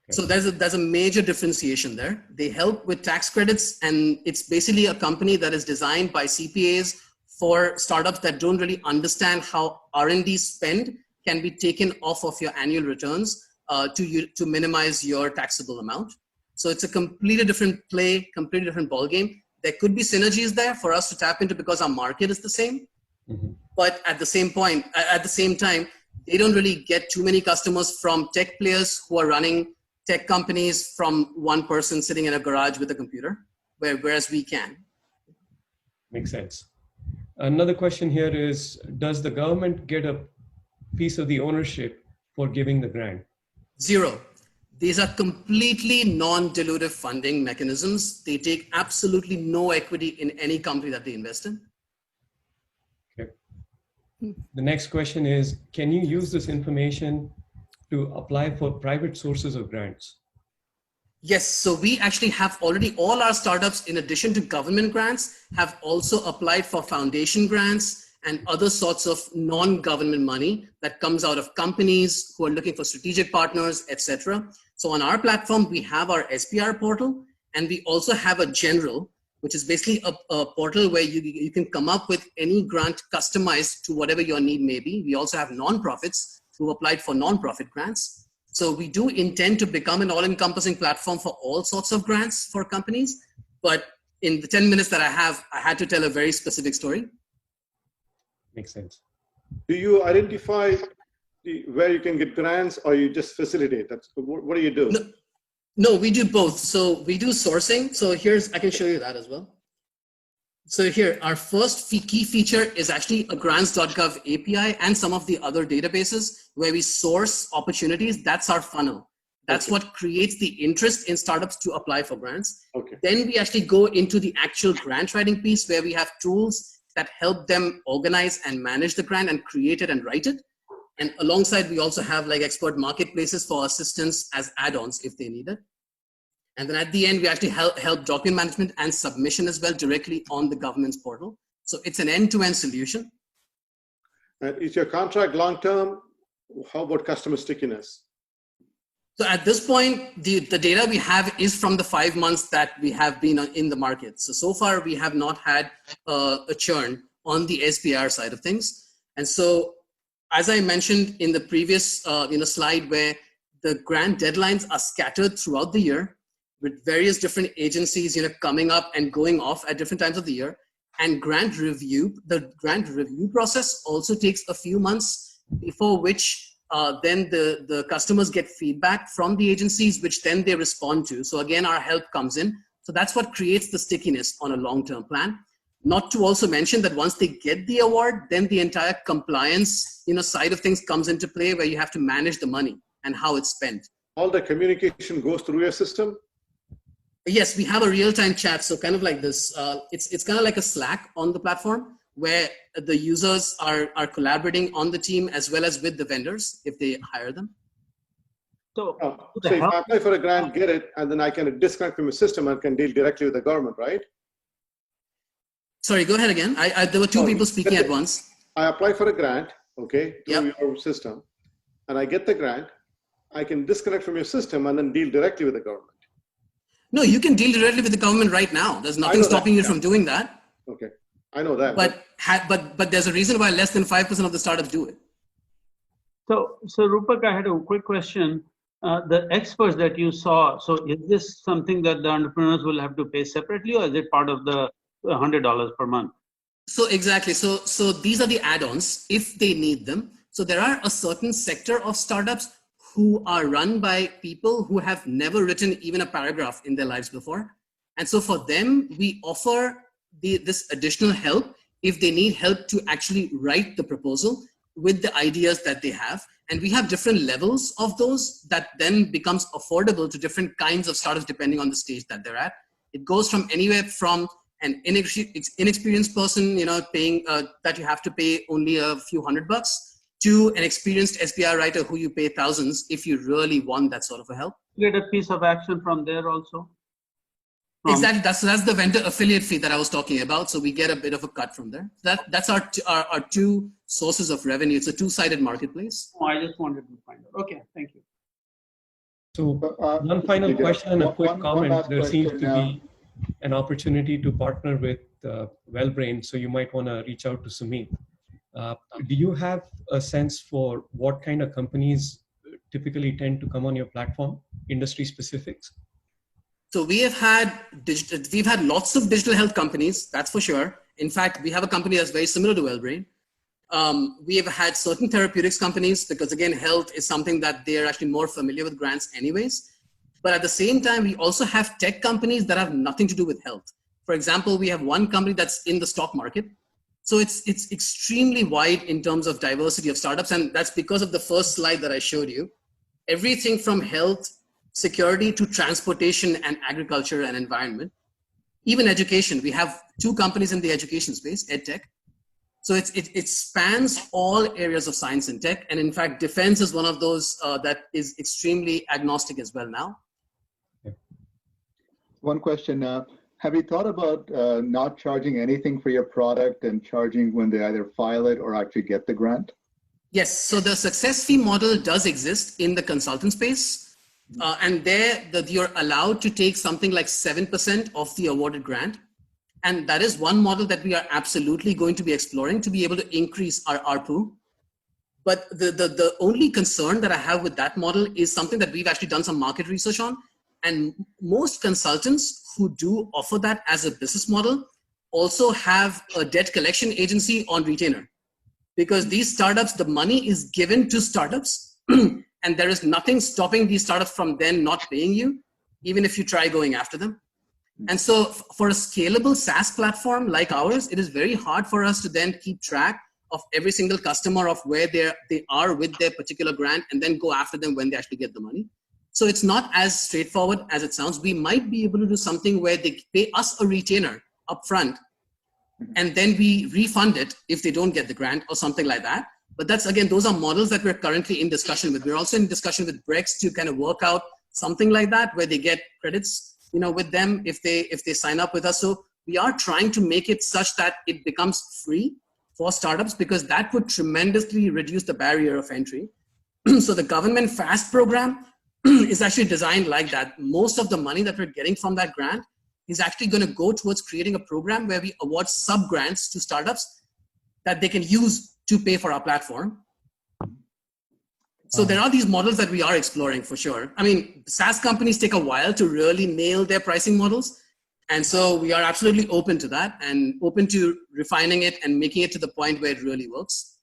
Okay. So there's a major differentiation there. They help with tax credits, and it's basically a company that is designed by CPAs for startups that don't really understand how R&D spend can be taken off of your annual returns to minimize your taxable amount. So it's a completely different play, completely different ballgame. There could be synergies there for us to tap into because our market is the same. Mm-hmm. But at the same time, they don't really get too many customers from tech players who are running tech companies from one person sitting in a garage with a computer, whereas we can. Makes sense. Another question here is, does the government get a piece of the ownership for giving the grant? 0. These are completely non-dilutive funding mechanisms. They take absolutely no equity in any company that they invest in. Okay. The next question is, can you use this information to apply for private sources of grants? Yes, so we actually have already, all our startups, in addition to government grants, have also applied for foundation grants and other sorts of non-government money that comes out of companies who are looking for strategic partners, etc. So on our platform, we have our SPR portal, and we also have a general, which is basically a portal where you can come up with any grant customized to whatever your need may be. We also have nonprofits who applied for nonprofit grants. So we do intend to become an all-encompassing platform for all sorts of grants for companies. But in the 10 minutes that I have, I had to tell a very specific story. Makes sense. Do you identify where you can get grants, or you just facilitate? What do you do? No, we do both. So we do sourcing. So I can show you that as well. So here, our first key feature is actually a grants.gov API and some of the other databases where we source opportunities. That's our funnel. That's what creates the interest in startups to apply for grants. Okay. Then we actually go into the actual grant writing piece where we have tools that help them organize and manage the grant and create it and write it. And alongside, we also have like expert marketplaces for assistance as add-ons if they need it. And then at the end, we actually help document management and submission as well directly on the government's portal. So it's an end-to-end solution. Is your contract long-term? How about customer stickiness? So at this point, the data we have is from the 5 months that we have been in the market. So far, we have not had a churn on the SPR side of things. And so, as I mentioned in the previous slide, where the grant deadlines are scattered throughout the year, with various different agencies, coming up and going off at different times of the year. And the grant review process also takes a few months, before which then the customers get feedback from the agencies, which then they respond to. So again, our help comes in. So that's what creates the stickiness on a long-term plan. Not to also mention that once they get the award, then the entire compliance side of things comes into play, where you have to manage the money and how it's spent. All the communication goes through your system? Yes, we have a real-time chat. So kind of like this, it's kind of like a Slack on the platform where the users are collaborating on the team as well as with the vendors if they hire them. So if I apply for a grant, get it, and then I can disconnect from the system and can deal directly with the government, right? Sorry, go ahead again. There were two people speaking at once. I apply for a grant, okay, through your system, and I get the grant. I can disconnect from your system and then deal directly with the government. No, you can deal directly with the government right now. There's nothing stopping you from doing that. Okay, I know that. But there's a reason why less than 5% of the startups do it. So Rupak, I had a quick question. The experts that you saw, so is this something that the entrepreneurs will have to pay separately, or is it part of the $100 per month? So exactly. So these are the add-ons if they need them. So there are a certain sector of startups who are run by people who have never written even a paragraph in their lives before. And so for them, we offer this additional help if they need help to actually write the proposal with the ideas that they have. And we have different levels of those that then becomes affordable to different kinds of startups depending on the stage that they're at. It goes from anywhere from an inexperienced person, paying that you have to pay only a few $100, to an experienced SPR writer who you pay thousands if you really want that sort of a help. Get a piece of action from there also? Exactly, that's the vendor affiliate fee that I was talking about. So we get a bit of a cut from there. That's our two sources of revenue. It's a two-sided marketplace. Oh, I just wanted to find out. Okay, thank you. So one final question and a quick comment. There seems to be an opportunity to partner with WellBrain. So you might want to reach out to Sumit. Do you have a sense for what kind of companies typically tend to come on your platform, industry specifics? So we've had lots of digital health companies, that's for sure. In fact, we have a company that's very similar to WellBrain. We have had certain therapeutics companies because again, health is something that they're actually more familiar with grants anyways. But at the same time, we also have tech companies that have nothing to do with health. For example, we have one company that's in the stock market. So it's extremely wide in terms of diversity of startups. And that's because of the first slide that I showed you. Everything from health security to transportation and agriculture and environment. Even education, we have 2 companies in the education space, EdTech. So it spans all areas of science and tech. And in fact, defense is one of those that is extremely agnostic as well now. One question, have you thought about not charging anything for your product and charging when they either file it or actually get the grant? Yes, so the success fee model does exist in the consultant space. And there you're allowed to take something like 7% of the awarded grant. And that is one model that we are absolutely going to be exploring to be able to increase our ARPU. But the only concern that I have with that model is something that we've actually done some market research on. And most consultants who do offer that as a business model also have a debt collection agency on retainer. Because these startups, the money is given to startups and there is nothing stopping these startups from then not paying you, even if you try going after them. And so for a scalable SaaS platform like ours, it is very hard for us to then keep track of every single customer of where they are with their particular grant and then go after them when they actually get the money. So it's not as straightforward as it sounds. We might be able to do something where they pay us a retainer upfront and then we refund it if they don't get the grant or something like that. But that's, again, those are models that we're currently in discussion with. We're also in discussion with Brex to kind of work out something like that where they get credits, with them if they sign up with us. So we are trying to make it such that it becomes free for startups because that would tremendously reduce the barrier of entry. So the government FAST program is actually designed like that. Most of the money that we're getting from that grant is actually going to go towards creating a program where we award sub-grants to startups that they can use to pay for our platform. So there are these models that we are exploring for sure. I mean, SaaS companies take a while to really nail their pricing models. And so we are absolutely open to that and open to refining it and making it to the point where it really works.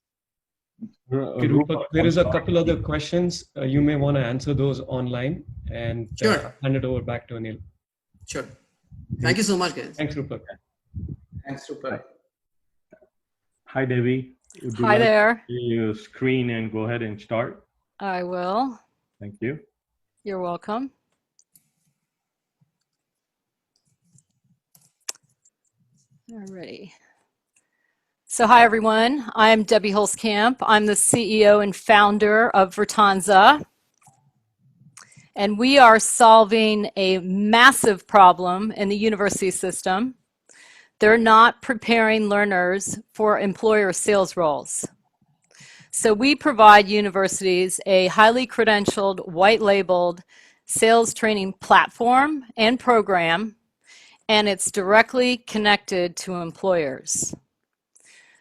Okay, Rupak, there is a couple other questions. You may want to answer those online and sure. Hand it over back to Anil. Sure. Thank you so much, guys. Thanks, Rupak. Thanks, Rupak. Hi, Devi. Hi there. You screen and go ahead and start. I will. Thank you. You're welcome. Alrighty. So hi, everyone. I'm Debbie Holzkamp. I'm the CEO and founder of Vertanza. And we are solving a massive problem in the university system. They're not preparing learners for employer sales roles. So we provide universities a highly credentialed, white-labeled sales training platform and program, and it's directly connected to employers.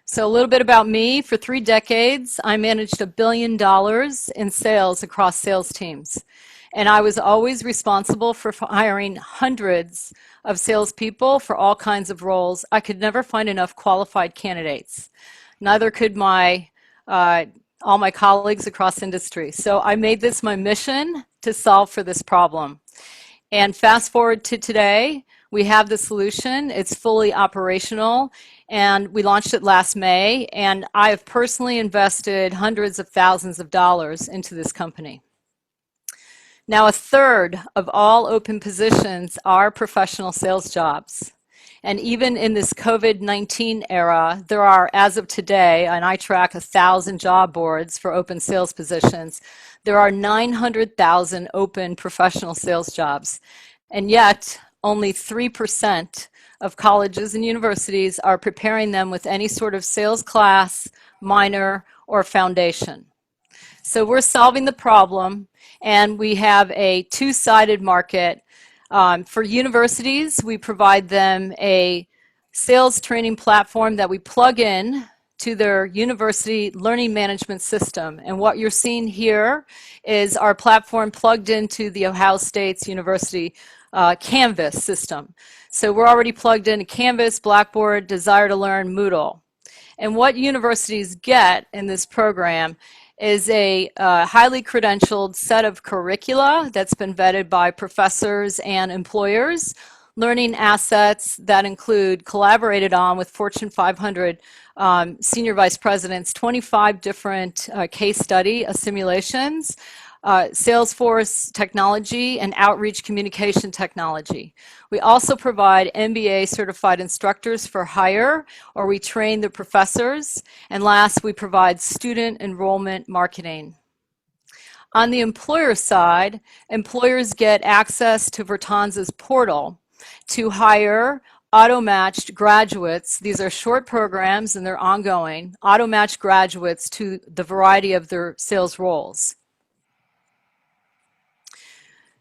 So a little bit about me. For 3 decades, I managed $1 billion in sales across sales teams. And I was always responsible for hiring hundreds of salespeople for all kinds of roles. I could never find enough qualified candidates. Neither could all my colleagues across industry. So I made this my mission to solve for this problem. And fast forward to today, we have the solution. It's fully operational, and we launched it last May. And I have personally invested hundreds of thousands of dollars into this company. Now, 1/3 of all open positions are professional sales jobs. And even in this COVID-19 era, there are, as of today, and I track 1,000 job boards for open sales positions, there are 900,000 open professional sales jobs. And yet, only 3% of colleges and universities are preparing them with any sort of sales class, minor, or foundation. So we're solving the problem, and we have a 2-sided market. For universities, we provide them a sales training platform that we plug in to their university learning management system. And what you're seeing here is our platform plugged into the Ohio State University Canvas system. So we're already plugged into Canvas, Blackboard, Desire to Learn, Moodle. And what universities get in this program is a highly credentialed set of curricula that's been vetted by professors and employers, learning assets that include collaborated on with Fortune 500 senior vice presidents, 25 different case study simulations, Salesforce technology, and outreach communication technology. We also provide MBA certified instructors for hire, or we train the professors. And last, we provide student enrollment marketing. On the employer side, employers get access to Vertanza's portal to hire auto-matched graduates. These are short programs and they're ongoing, auto-matched graduates to the variety of their sales roles.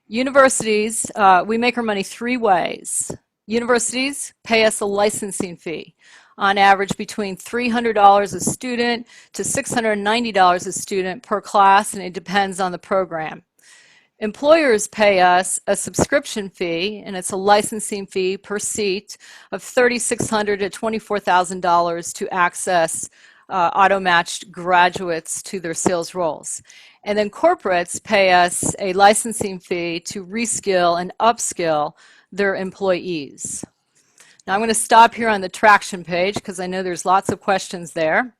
Universities, we make our money three ways. Universities pay us a licensing fee, on average between $300 a student to $690 a student per class, and it depends on the program. Employers pay us a subscription fee, and it's a licensing fee per seat of $3,600 to $24,000 to access auto-matched graduates to their sales roles. And then corporates pay us a licensing fee to reskill and upskill their employees. Now I'm going to stop here on the traction page because I know there's lots of questions there.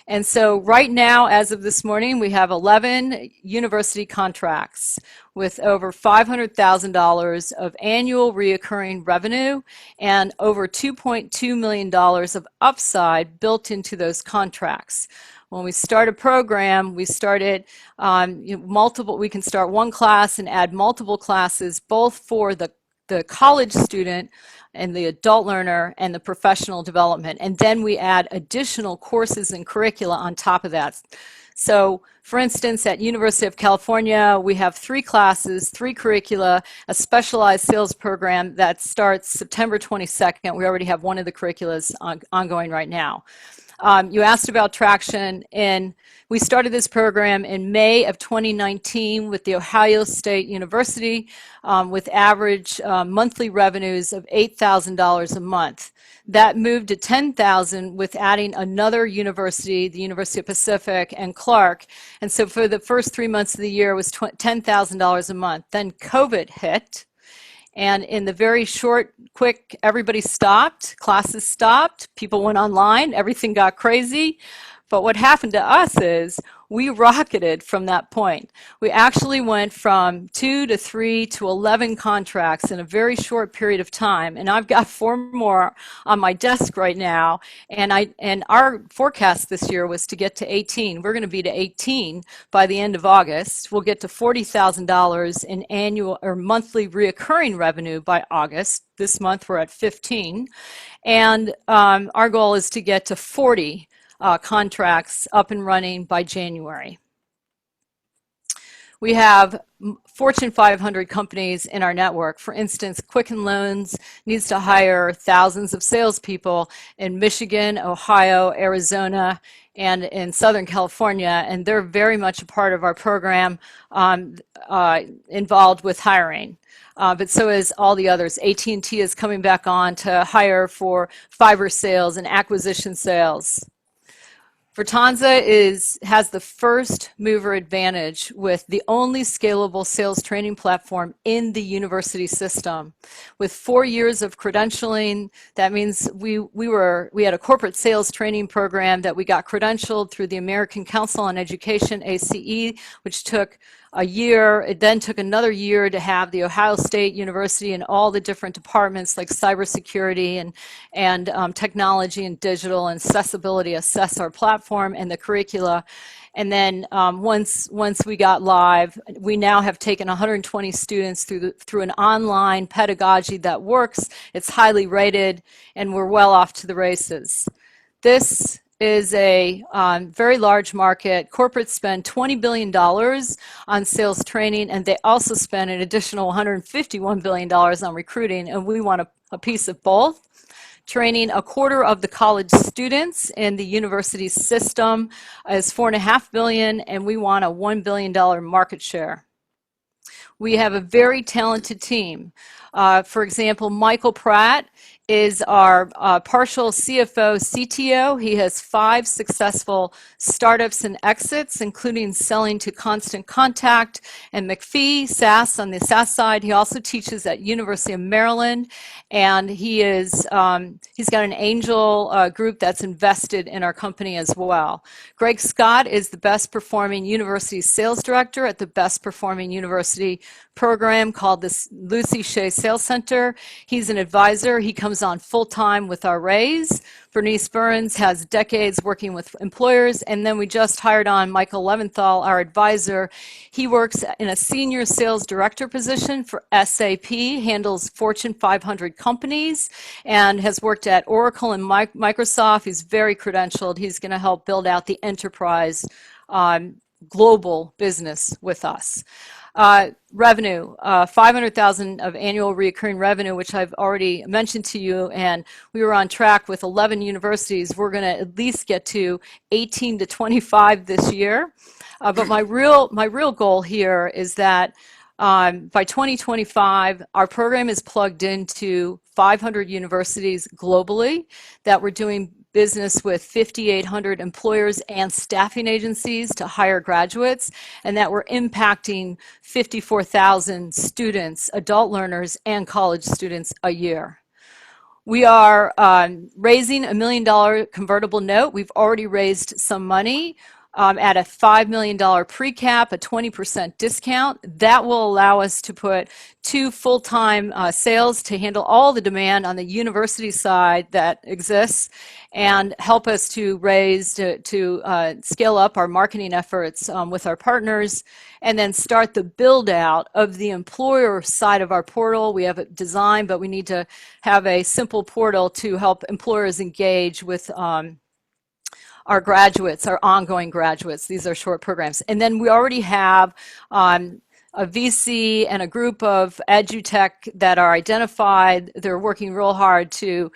And so right now, as of this morning, we have 11 university contracts with over $500,000 of annual reoccurring revenue and over $2.2 million of upside built into those contracts. When we start a program, we started multiple, we can start one class and add multiple classes, both for the college student and the adult learner and the professional development. And then we add additional courses and curricula on top of that. So for instance, at University of California, we have 3 classes, 3 curricula, a specialized sales program that starts September 22nd. We already have one of the curriculas ongoing right now. You asked about traction, and we started this program in May of 2019 with The Ohio State University with average monthly revenues of $8,000 a month. That moved to $10,000 with adding another university, the University of Pacific and Clark. And so for the first 3 months of the year, it was $10,000 a month. Then COVID hit. And in the very short, quick, everybody stopped, classes stopped, people went online, everything got crazy. But what happened to us is we rocketed from that point. We actually went from 2 to 3 to 11 contracts in a very short period of time. And I've got 4 more on my desk right now. And our forecast this year was to get to 18. We're going to be to 18 by the end of August. We'll get to $40,000 in annual or monthly reoccurring revenue by August. This month we're at 15. And our goal is to get to 40 contracts up and running by January. We have Fortune 500 companies in our network. For instance, Quicken Loans needs to hire thousands of salespeople in Michigan, Ohio, Arizona, and in Southern California, and they're very much a part of our program involved with hiring. But so is all the others. AT&T is coming back on to hire for fiber sales and acquisition sales. Vertanza has the first mover advantage with the only scalable sales training platform in the university system. With 4 years of credentialing, that means we had a corporate sales training program that we got credentialed through the American Council on Education, ACE, which took a year. It then took another year to have the Ohio State University and all the different departments like cybersecurity and technology and digital and accessibility assess our platform and the curricula. And then once we got live, we now have taken 120 students through an online pedagogy that works. It's highly rated, and we're well off to the races. This is a very large market. Corporates spend $20 billion on sales training, and they also spend an additional $151 billion on recruiting, and we want a piece of both. Training a quarter of the college students in the university system is $4.5 billion, and we want a $1 billion market share. We have a very talented team. For example, Michael Pratt is our partial CFO, CTO. He has 5 successful startups and exits, including selling to Constant Contact and McPhee, SaaS on the SaaS side. He also teaches at University of Maryland, and he's got an angel group that's invested in our company as well. Greg Scott is the best performing university sales director at the best performing university program called the Lucy Shea Sales Center. He's an advisor. He comes on full-time with our raise. Bernice Burns has decades working with employers. And then we just hired on Michael Leventhal, our advisor. He works in a senior sales director position for SAP, handles Fortune 500 companies, and has worked at Oracle and Microsoft. He's very credentialed. He's going to help build out the enterprise global business with us. Revenue, 500,000 of annual recurring revenue, which I've already mentioned to you, and we were on track with 11 universities. We're going to at least get to 18 to 25 this year. But my real goal here is that by 2025, our program is plugged into 500 universities globally, that we're doing business with 5,800 employers and staffing agencies to hire graduates, and that we're impacting 54,000 students, adult learners, and college students a year. We are raising $1 million convertible note. We've already raised some money at a $5 million pre-cap, a 20% discount. That will allow us to put 2 full-time sales to handle all the demand on the university side that exists, and help us to raise, to scale up our marketing efforts with our partners, and then start the build out of the employer side of our portal. We have it designed, but we need to have a simple portal to help employers engage with our graduates, our ongoing graduates. These are short programs. And then we already have a VC and a group of edutech that are identified. They're working real hard to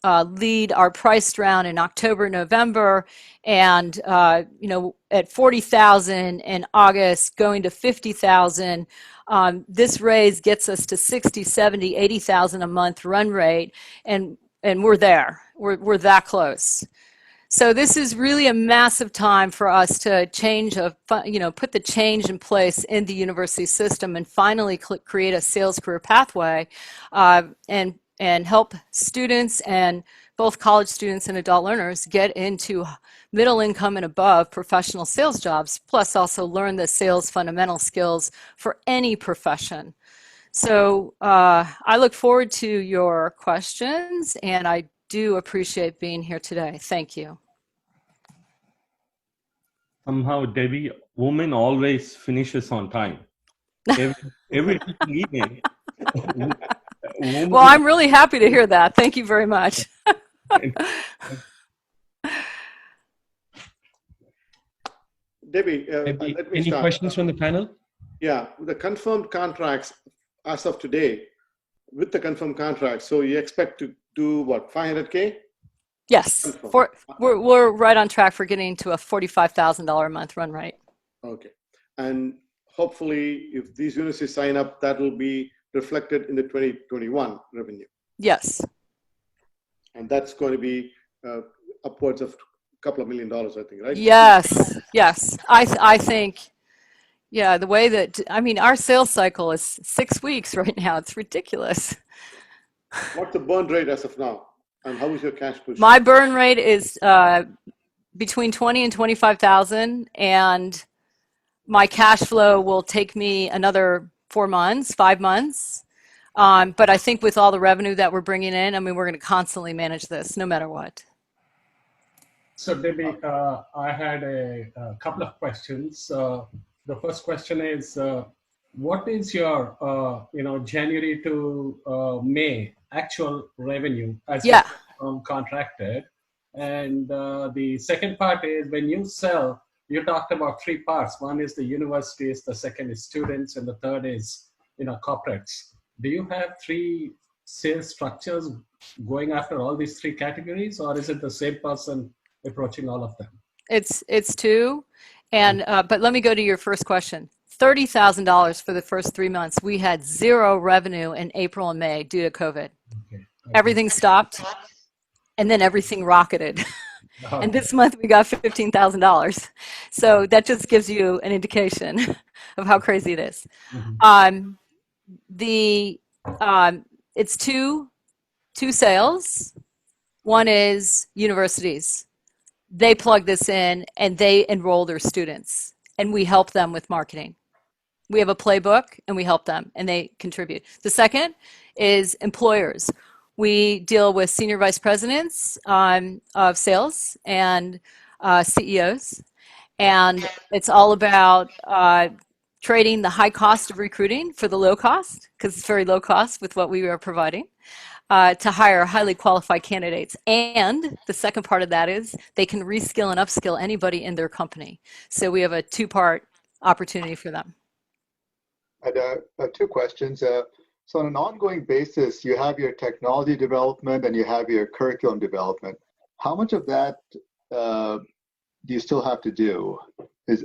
lead our priced round in October, November, and you know, at 40,000 in August, going to 50,000. This raise gets us to 60, 70, 80,000 a month run rate, and we're there. We're that close. So this is really a massive time for us to change, put the change in place in the university system, and finally create a sales career pathway, and help students, and both college students and adult learners, get into middle income and above professional sales jobs, plus also learn the sales fundamental skills for any profession. So I look forward to your questions, and I do appreciate being here today. Thank you. Somehow, Debbie, woman always finishes on time. Every meeting. Well, I'm really happy to hear that. Thank you very much. Debbie, let me any start. questions from the panel? Yeah, the confirmed contracts as of today, with the confirmed contracts, so you expect to do what, 500K? Yes, we're right on track for getting to a $45,000 a month run rate. Okay, and hopefully if these universities sign up, that will be reflected in the 2021 revenue. Yes. And that's going to be upwards of a couple of $1 million, I think, right? Yes, yes. I think, yeah, the way that, I mean, our sales cycle is 6 weeks right now. It's ridiculous. What's the burn rate as of now? And how is your cash position? My burn rate is between 20 and 25,000, and my cash flow will take me another 4 months, 5 months. But I think with all the revenue that we're bringing in, I mean, we're going to constantly manage this no matter what. So Debbie, I had a couple of questions. The first question is, what is your, January to May actual revenue as contracted? And the second part is, when you sell, you talked about 3 parts. One is the universities, the second is students, and the third is, corporates. Do you have 3 sales structures going after all these 3 categories, or is it the same person approaching all of them? It's 2, and but let me go to your first question. $30,000 for the first 3 months. We had 0 revenue in April and May due to COVID. Everything stopped, and then everything rocketed. And this month we got $15,000. So that just gives you an indication of how crazy it is. It's two sales. One is universities. They plug this in and they enroll their students, and we help them with marketing. We have a playbook and we help them and they contribute. The second is employers. We deal with senior vice presidents of sales and CEOs, and it's all about trading the high cost of recruiting for the low cost, because it's very low cost with what we are providing, to hire highly qualified candidates. And the second part of that is they can reskill and upskill anybody in their company. So we have a two-part opportunity for them. I had two questions. So on an ongoing basis, you have your technology development and you have your curriculum development. How much of that do you still have to do?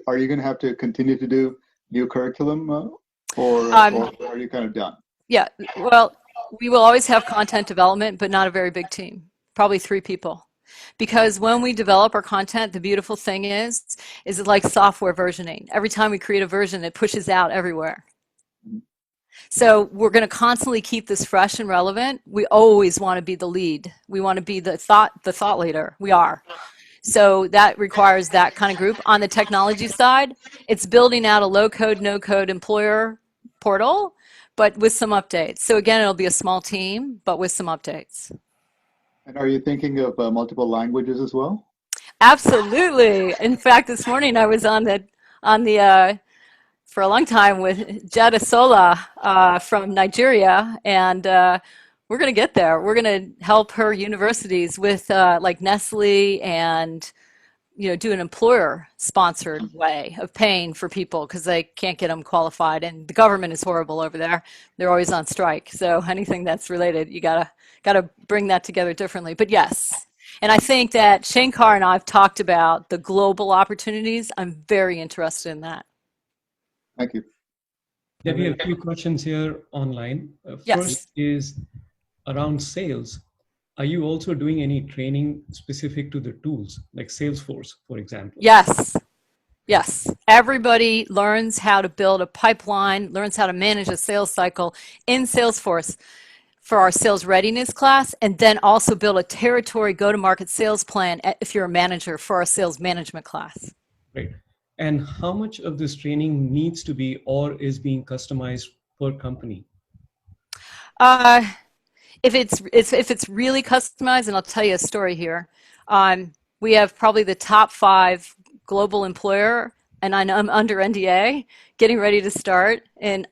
Are you going to have to continue to do new curriculum or are you kind of done? Yeah, well, we will always have content development, but not a very big team, probably 3 people. Because when we develop our content, the beautiful thing is it's like software versioning. Every time we create a version, it pushes out everywhere. So we're going to constantly keep this fresh and relevant. We always want to be the lead. We want to be the thought leader. We are. So that requires that kind of group. On the technology side, it's building out a low-code, no-code employer portal, but with some updates. So again, it'll be a small team, but with some updates. And are you thinking of multiple languages as well? Absolutely. In fact, this morning I was on the for a long time with Jada Sola from Nigeria, and we're going to get there. We're going to help her universities with like Nestle and do an employer-sponsored way of paying for people because they can't get them qualified, and the government is horrible over there. They're always on strike. So anything that's related, you gotta bring that together differently. But yes, and I think that Shankar and I have talked about the global opportunities. I'm very interested in that. Thank you. Debbie, we have a few questions here online. Yes. First is around sales. Are you also doing any training specific to the tools, like Salesforce, for example? Yes. Yes. Everybody learns how to build a pipeline, learns how to manage a sales cycle in Salesforce for our sales readiness class, and then also build a territory go-to-market sales plan if you're a manager for our sales management class. Great. And how much of this training needs to be or is being customized per company? If it's really customized, and I'll tell you a story here. We have probably the top 5 global employer, and I'm under NDA, getting ready to start in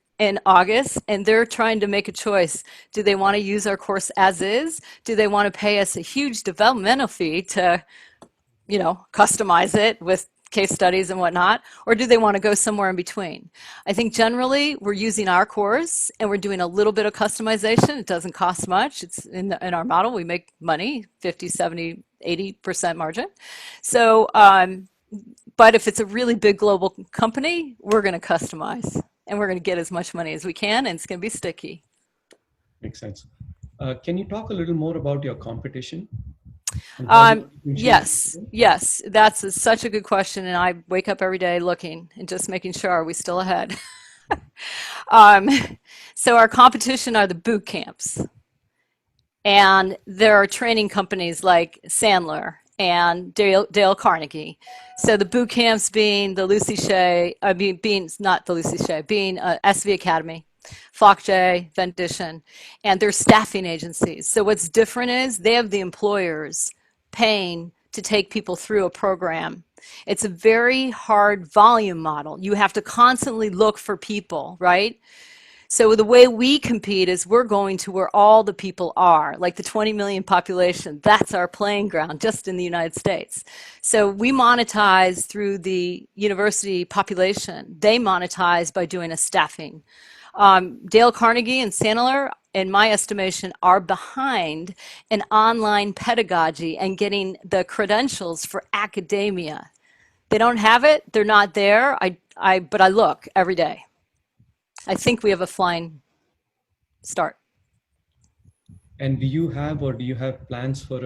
August, and they're trying to make a choice. Do they want to use our course as is? Do they want to pay us a huge developmental fee to, customize it with case studies and whatnot, or do they want to go somewhere in between? I think generally we're using our course and we're doing a little bit of customization. It doesn't cost much. It's in our model. We make money, 50, 70, 80% margin. So, but if it's a really big global company, we're going to customize and we're going to get as much money as we can, and it's going to be sticky. Makes sense. Can you talk a little more about your competition? Yes, that's such a good question, and I wake up every day looking and just making sure are we still ahead. So our competition are the boot camps, and there are training companies like Sandler and Dale Carnegie. So the boot camps being the Lucy Shea, being not the Lucy Shea, being SV Academy, FlockJ, Vendition, and they're staffing agencies. So what's different is they have the employers paying to take people through a program. It's a very hard volume model. You have to constantly look for people, right? So the way we compete is we're going to where all the people are, like the 20 million population. That's our playing ground just in the United States. So we monetize through the university population. They monetize by doing a staffing. Dale Carnegie and Sandler, in my estimation, are behind in online pedagogy and getting the credentials for academia. They don't have it. They're not there. But I look every day. I think we have a flying start. And do you have plans for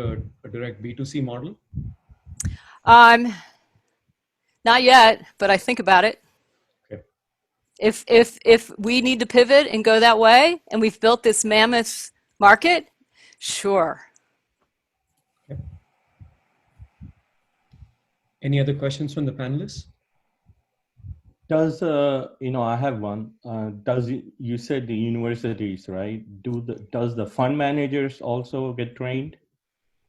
a direct B2C model? Not yet, but I think about it. Okay. If we need to pivot and go that way, and we've built this mammoth market, sure. Okay. Any other questions from the panelists? Does I have one. You said the universities, right? Does the fund managers also get trained?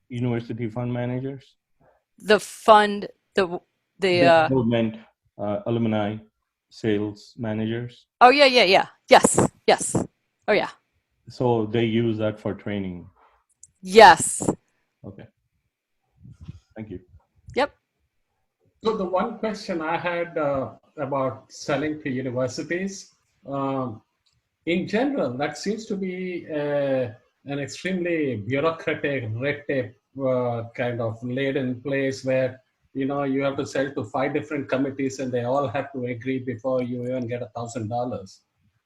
University fund managers? The fund, the Government, alumni, sales managers. oh yeah. Yes. Oh yeah. So they use that for training. Yes. Okay. Thank you. Yep. So the one question I had about selling to universities, in general, that seems to be an extremely bureaucratic, red tape kind of laid in place where you have to sell to 5 different committees and they all have to agree before you even get $1,000.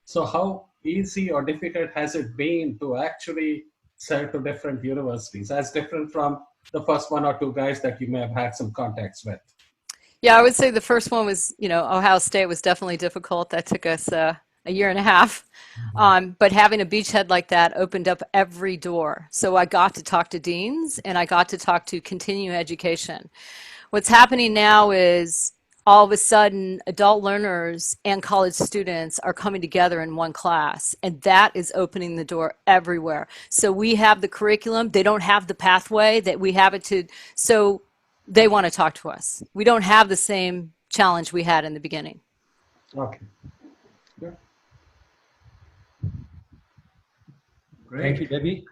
So how easy or difficult has it been to actually sell to different universities, as different from the first 1 or 2 guys that you may have had some contacts with? Yeah, I would say the first one was, Ohio State was definitely difficult. That took us a year and a half. But having a beachhead like that opened up every door. So I got to talk to deans and I got to talk to continuing education. What's happening now is all of a sudden adult learners and college students are coming together in one class, and that is opening the door everywhere. So we have the curriculum. They don't have the pathway that we have it to. So they want to talk to us. We don't have the same challenge we had in the beginning. Okay. Yeah. Great. Thank you, Debbie.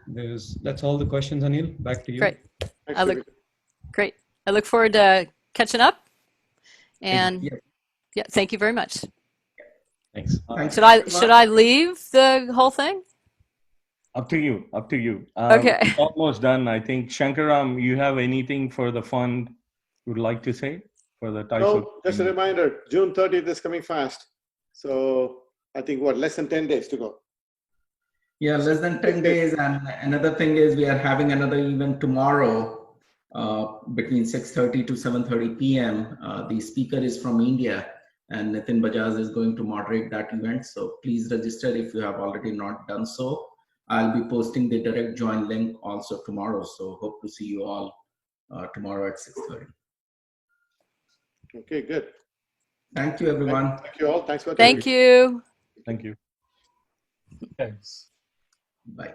That's all the questions, Anil. Back to you. Great. Thanks, Great. I look forward to catching up. And Yeah. yeah, thank you very much. Thanks. Thanks. Should I leave the whole thing? Up to you. Okay. It's almost done. I think Shankaram, you have anything for the fund you would like to say for the types of? No, just a reminder, June 30th is coming fast. So I think less than 10 days to go. Yeah, less than 10 days. And another thing is we are having another event tomorrow between 6:30 to 7:30 p.m. The speaker is from India and Nitin Bajaj is going to moderate that event. So please register if you have already not done so. I'll be posting the direct join link also tomorrow. So hope to see you all tomorrow at 6:30. Okay, good. Thank you, everyone. Thank you all. Thanks for Thank you. Thank you. Thanks. Bye.